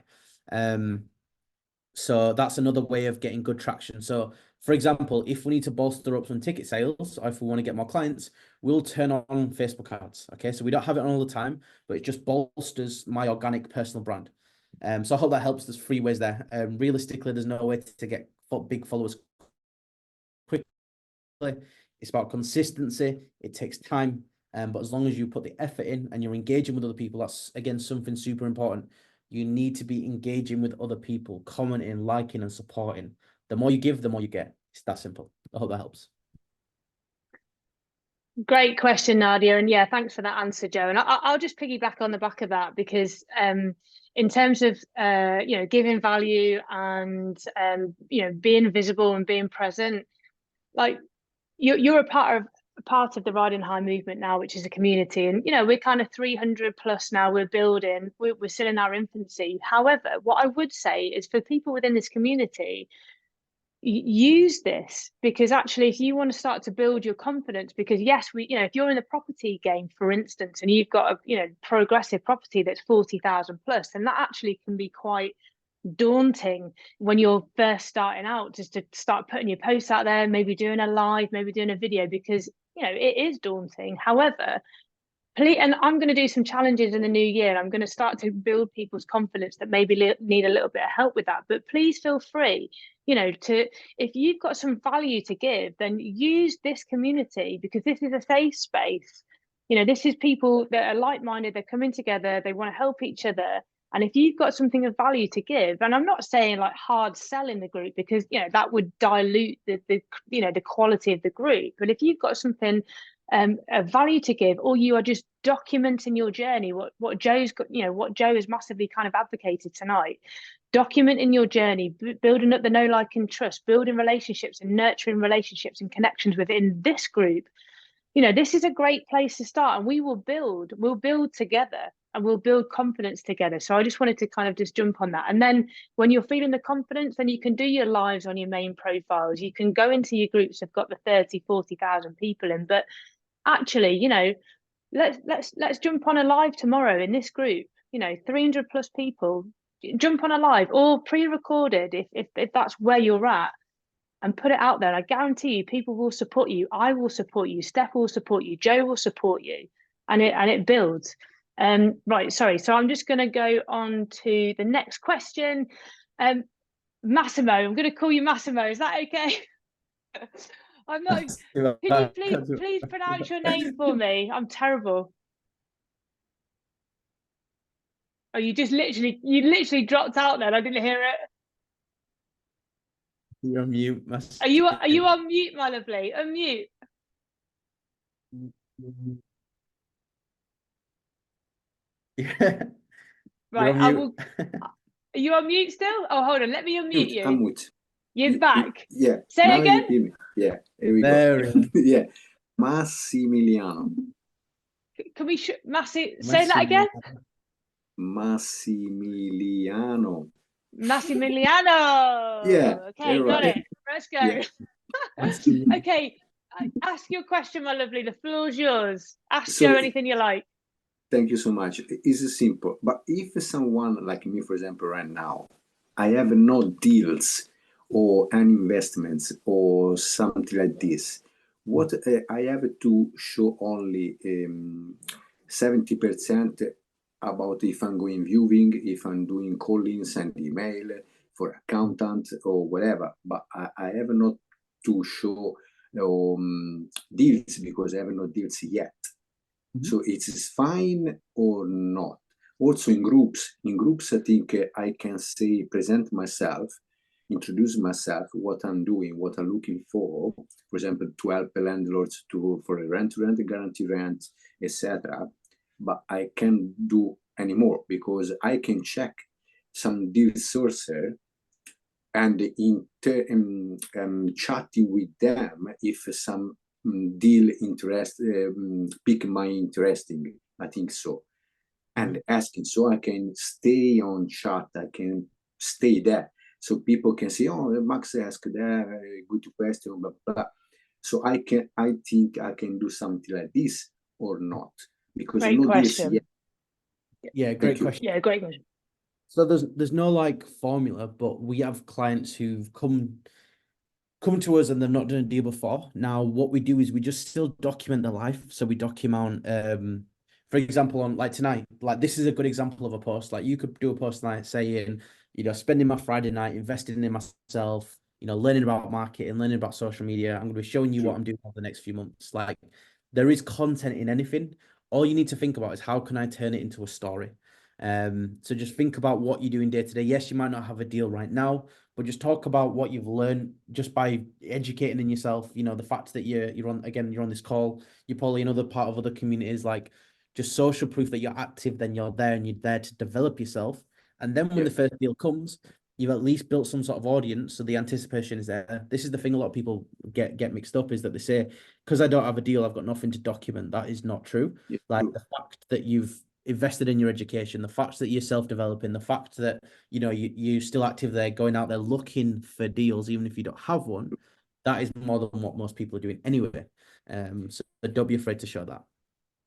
So that's another way of getting good traction. So for example, if we need to bolster up some ticket sales, or if we want to get more clients, we'll turn on Facebook ads. Okay, so we don't have it on all the time, but it just bolsters my organic personal brand. So I hope that helps. There's 3 ways there. Realistically, there's no way to get big followers quickly. It's about consistency. It takes time. But as long as you put the effort in and you're engaging with other people, that's again something super important. You need to be engaging with other people, commenting, liking, and supporting. The more you give, the more you get. It's that simple. I hope that helps. Great question, Nadia. And yeah, thanks for that answer, Joe. And I'll just piggyback on the back of that because in terms of, giving value and, being visible and being present, like you're a part of the Riding High movement now, which is a community. And, we're kind of 300 plus now, we're building, we're still in our infancy. However, what I would say is for people within this community, use this because actually if you want to start to build your confidence, because yes, if you're in the property game, for instance, and you've got a progressive property that's 40,000 plus, then that actually can be quite daunting when you're first starting out, just to start putting your posts out there, maybe doing a live, maybe doing a video, because it is daunting. However, and I'm going to do some challenges in the new year. I'm going to start to build people's confidence that maybe need a little bit of help with that. But please feel free, if you've got some value to give, then use this community because this is a safe space. This is people that are like-minded, they're coming together, they want to help each other. And if you've got something of value to give, and I'm not saying like hard sell in the group because, that would dilute the quality of the group. But if you've got something a value to give, or you are just documenting your journey, what Joe's got, what Joe has massively kind of advocated tonight, documenting your journey, building up the know, like, and trust, building relationships and nurturing relationships and connections within this group. This is a great place to start, and we'll build together and we'll build confidence together. So I just wanted to kind of just jump on that. And then when you're feeling the confidence, then you can do your lives on your main profiles. You can go into your groups that've got the 30, 40,000 people in, but actually, let's jump on a live tomorrow in this group, 300 plus people, jump on a live or pre-recorded if that's where you're at, and put it out there. I guarantee you people will support you. I will support you. Steph will support you. Joe will support you, and it builds. Right, sorry. So I'm just going to go on to the next question. Massimo, I'm going to call you Massimo. Is that okay? I'm not. Can you please pronounce your name for me? I'm terrible. Oh, you literally dropped out then. I didn't hear it. You're on mute. Are you on mute, my lovely? Unmute. Yeah. Right, I will. Are you on mute still? Oh, hold on. Let me unmute you. I'm mute. You're back. Yeah. Say it again. Yeah. Here we go. Yeah. Massimiliano. Can we say that again? Massimiliano. Massimiliano. Yeah. Okay, got right. it. Let's go. Yeah. Okay. Ask your question, my lovely. The floor's yours. Ask Joe anything you like. Thank you so much. It's simple. But if someone like me, for example, right now, I have no deals or any investments or something like this, what I have to show only 70% about if I'm going viewing, if I'm doing calling, send email for accountant or whatever, but I have not to show deals because I have no deals yet. So it's fine or not. Also in groups, I think I can say, present myself, introduce myself, what I'm doing, what I'm looking for example, to help landlords for a rent-to-rent, guarantee rent, etc. But I can't do anymore because I can check some deal sourcer and chatting with them if some deal pique my interesting. I think so, and asking so I can stay on chat. I can stay there. So people can say, "Oh, Max asked there, good question, blah blah." So I think I can do something like this or not because Great question. Yeah, great question. Yeah, great question. So there's no like formula, but we have clients who've come to us and they've not done a deal before. Now, what we do is we just still document their life. So we document, for example, on like tonight, like this is a good example of a post. Like you could do a post tonight saying, spending my Friday night investing in myself, learning about marketing, learning about social media. I'm going to be showing you what I'm doing over the next few months. Like there is content in anything. All you need to think about is how can I turn it into a story? So just think about what you're doing day to day. Yes, you might not have a deal right now, but just talk about what you've learned just by educating in yourself. The fact that you're on this call, you're probably another part of other communities, like just social proof that you're active, then you're there and you're there to develop yourself. And then when the first deal comes, you've at least built some sort of audience. So the anticipation is there. This is the thing a lot of people get mixed up is that they say, because I don't have a deal, I've got nothing to document. That is not true. Like the fact that you've invested in your education, the fact that you're self-developing, the fact that you're still active there, going out there looking for deals, even if you don't have one, that is more than what most people are doing anyway. So don't be afraid to show that.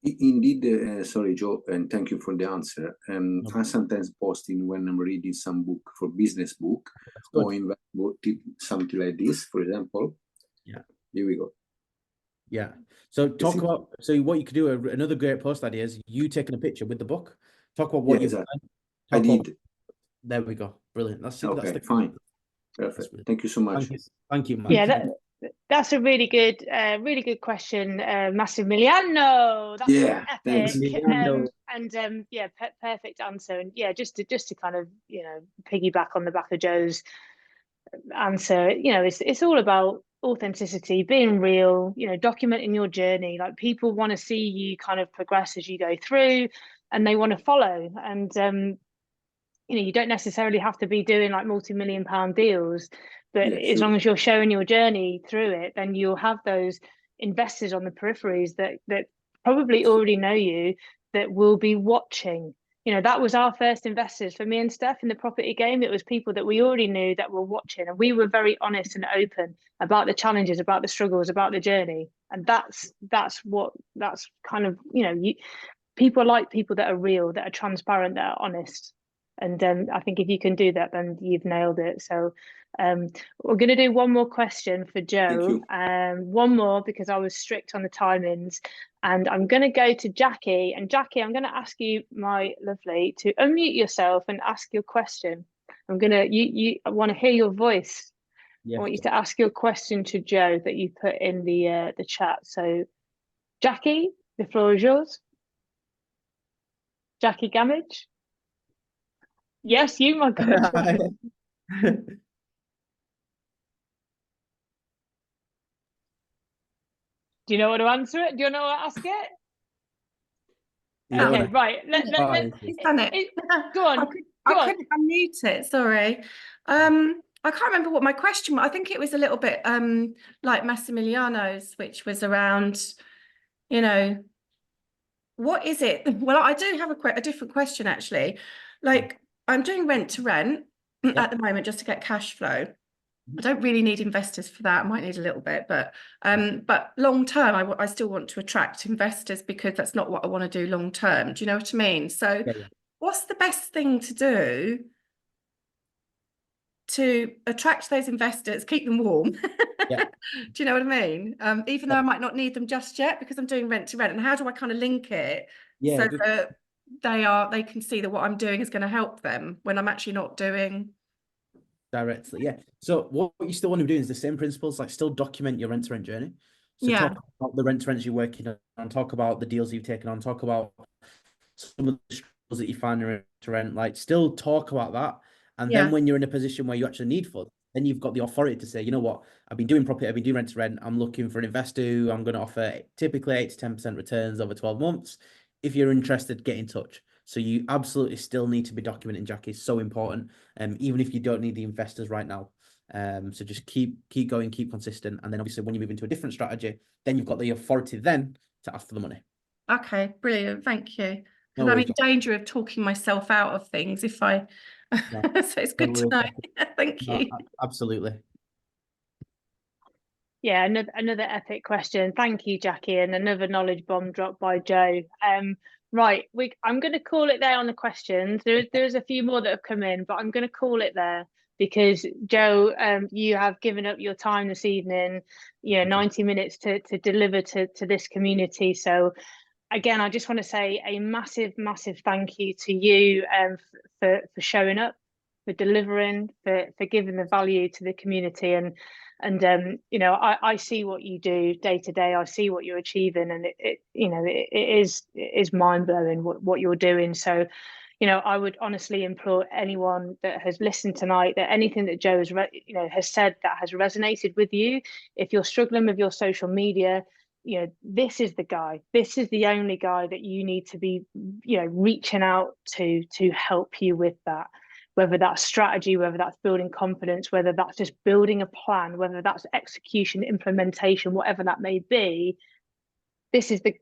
Indeed, sorry, Joe, and thank you for the answer. I sometimes posting when I'm reading some book for business book or invest book, something like this, for example. Yeah. Here we go. Yeah. So what you could do, another great post idea is you taking a picture with the book. Talk about what you've done. I did. There we go. Brilliant. That's fine. Perfect. Thank you so much. Thank you, Matt. Yeah, that's a really good question, Massimiliano. That's thanks. And perfect answer. And yeah, just to kind of piggyback on the back of Joe's answer, it's all about authenticity, being real, documenting your journey. Like people want to see you kind of progress as you go through, and they want to follow. And you don't necessarily have to be doing like multi-million-pound deals, but as long as you're showing your journey through it, then you'll have those investors on the peripheries that probably already know you, that will be watching. That was our first investors for me and Steph in the property game. It was people that we already knew that were watching, and we were very honest and open about the challenges, about the struggles, about the journey. And that's kind of, people like people that are real, that are transparent, that are honest. And I think if you can do that, then you've nailed it. So we're going to do one more question for Joe. One more, because I was strict on the timings. And I'm going to go to Jackie. And Jackie, I'm going to ask you, my lovely, to unmute yourself and ask your question. I want to hear your voice. Yeah. I want you to ask your question to Joe that you put in the chat. So Jackie, the floor is yours. Jackie Gamage. Yes, you, my God. Do you know how to answer it? Do you know how to ask it? Okay, right. He's done it. Go on. I couldn't unmute it. Sorry. I can't remember what my question was. I think it was a little bit like Massimiliano's, which was around, what is it? Well, I do have a different question actually. Like, I'm doing rent to rent at the moment just to get cash flow. I don't really need investors for that. I might need a little bit, but long term, I still want to attract investors because that's not what I want to do long term. Do you know what I mean? So what's the best thing to do to attract those investors, keep them warm, Yeah. Do you know what I mean? Even though I might not need them just yet because I'm doing rent to rent. And how do I kind of link it Yeah, so good. that they can see that what I'm doing is going to help them when I'm actually not doing Directly, yeah. So what you still want to be doing is the same principles, like still document your rent to rent journey. So Yeah. talk about the rent to rents you're working on, talk about the deals you've taken on, talk about some of the struggles that you find in rent to rent, like still talk about that. And Yeah. then when you're in a position where you actually need funds, then you've got the authority to say, you know what, I've been doing property, I've been doing rent to rent, I'm looking for an investor who I'm going to offer typically 8 to 10% returns over 12 months. If you're interested, get in touch. So you absolutely still need to be documenting, Jackie. It's so important. Even if you don't need the investors right now. So just keep going, keep consistent. And then obviously when you move into a different strategy, then you've got the authority then to ask for the money. Okay, brilliant. Thank you. No Because I'm worries, in danger of talking myself out of things if I No, so it's good to worries, know. Jackie. Thank No, you. absolutely. Yeah, another epic question. Thank you, Jackie, and another knowledge bomb dropped by Joe. Right, I'm going to call it there on the questions. There's a few more that have come in, but I'm going to call it there because Joe, you have given up your time this evening, 90 minutes to deliver to this community. So again, I just want to say a massive, massive thank you to you for showing up, for delivering, for giving the value to the community. And I see what you do day to day. I see what you're achieving, and it is mind blowing what you're doing. So, I would honestly implore anyone that has listened tonight that anything that Joe has said that has resonated with you, if you're struggling with your social media, this is the guy. This is the only guy that you need to be, reaching out to help you with that. Whether that's strategy, whether that's building confidence, whether that's just building a plan, whether that's execution, implementation, whatever that may be. This is the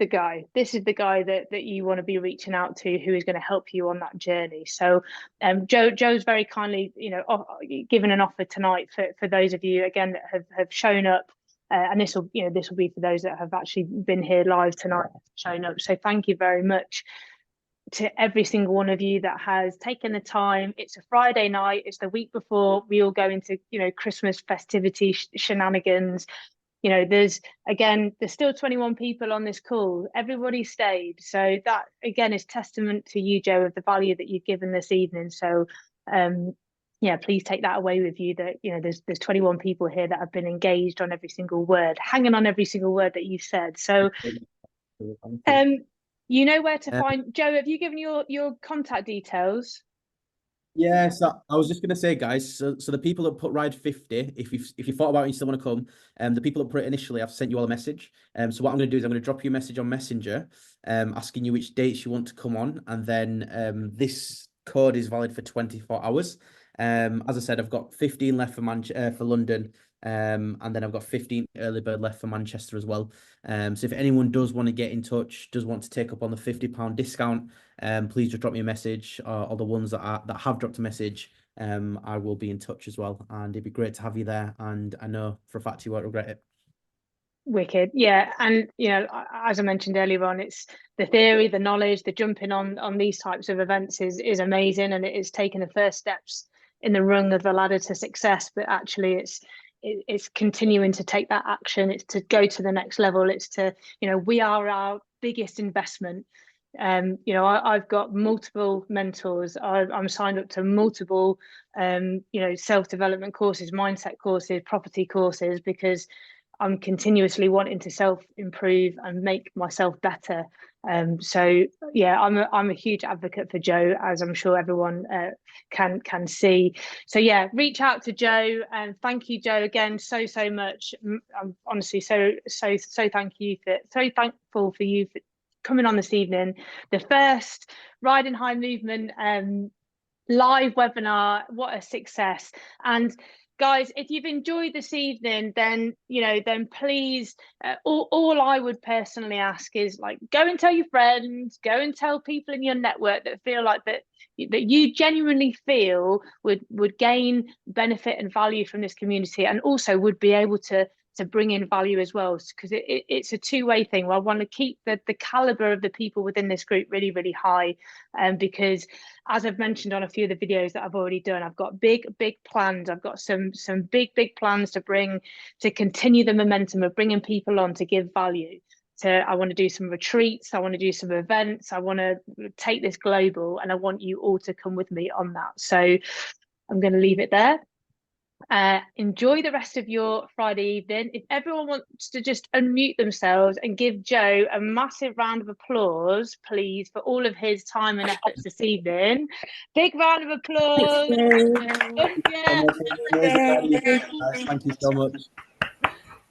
guy. This is the guy that you want to be reaching out to, who is going to help you on that journey. So, Joe's very kindly, given an offer tonight for those of you again that have shown up, and this will be for those that have actually been here live tonight, shown up. So, thank you very much to every single one of you that has taken the time. It's a Friday night. It's the week before we all go into Christmas festivity shenanigans. There's still 21 people on this call. Everybody stayed. So that again is testament to you, Joe, of the value that you've given this evening. So please take that away with you, that there's 21 people here that have been engaged on every single word, hanging on every single word that you said. So you know where to find Joe. Have you given your contact details? Yeah, so I was just gonna say, guys, so the people that put ride 50, if you thought about it and you still want to come, the people that put it initially, I've sent you all a message. So what I'm gonna do is I'm gonna drop you a message on Messenger, asking you which dates you want to come on, and then this code is valid for 24 hours. As I said, I've got 15 left for London, and then I've got 15 early bird left for Manchester as well. So if anyone does want to get in touch, does want to take up on the £50 discount, please just drop me a message, or the ones that have dropped a message, I will be in touch as well, and it'd be great to have you there, and I know for a fact you won't regret it. Wicked. Yeah, and as I mentioned earlier on, it's the theory, the knowledge, the jumping on these types of events is amazing, and it is taking the first steps in the rung of the ladder to success, but actually it's continuing to take that action. It's to go to the next level. It's to, we are our biggest investment. I've got multiple mentors. I'm signed up to multiple, self-development courses, mindset courses, property courses, because I'm continuously wanting to self-improve and make myself better. So yeah, I'm a huge advocate for Joe, as I'm sure everyone can see. So yeah, reach out to Joe, and thank you, Joe, again so much. I'm honestly so thankful for you for coming on this evening. The first Riding High Movement live webinar. What a success! And guys, if you've enjoyed this evening, then please, all I would personally ask is, like, go and tell your friends, go and tell people in your network that feel like that you genuinely feel would gain benefit and value from this community, and also would be able to bring in value as well, because it's a two-way thing. Well, I want to keep the caliber of the people within this group really, really high, because as I've mentioned on a few of the videos that I've already done, I've got big plans. I've got some big plans to continue the momentum of bringing people on to give value. I want to do some retreats, I want to do some events, I want to take this global, and I want you all to come with me on that. So I'm going to leave it there. Enjoy the rest of your Friday evening. If everyone wants to just unmute themselves and give Joe a massive round of applause, please, for all of his time and efforts this evening. Big round of applause. Thank you so much.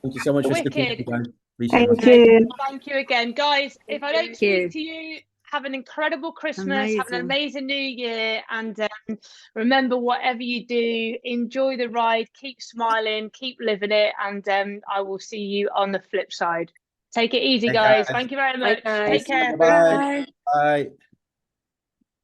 Thank you so much for sticking with me, guys. Thank you. Thank you again, guys. If I don't speak to you, have an incredible Christmas, have an amazing New Year, and remember, whatever you do, enjoy the ride, keep smiling, keep living it, and I will see you on the flip side. Take it easy, guys. Thank you very much. Take care. Bye. Bye.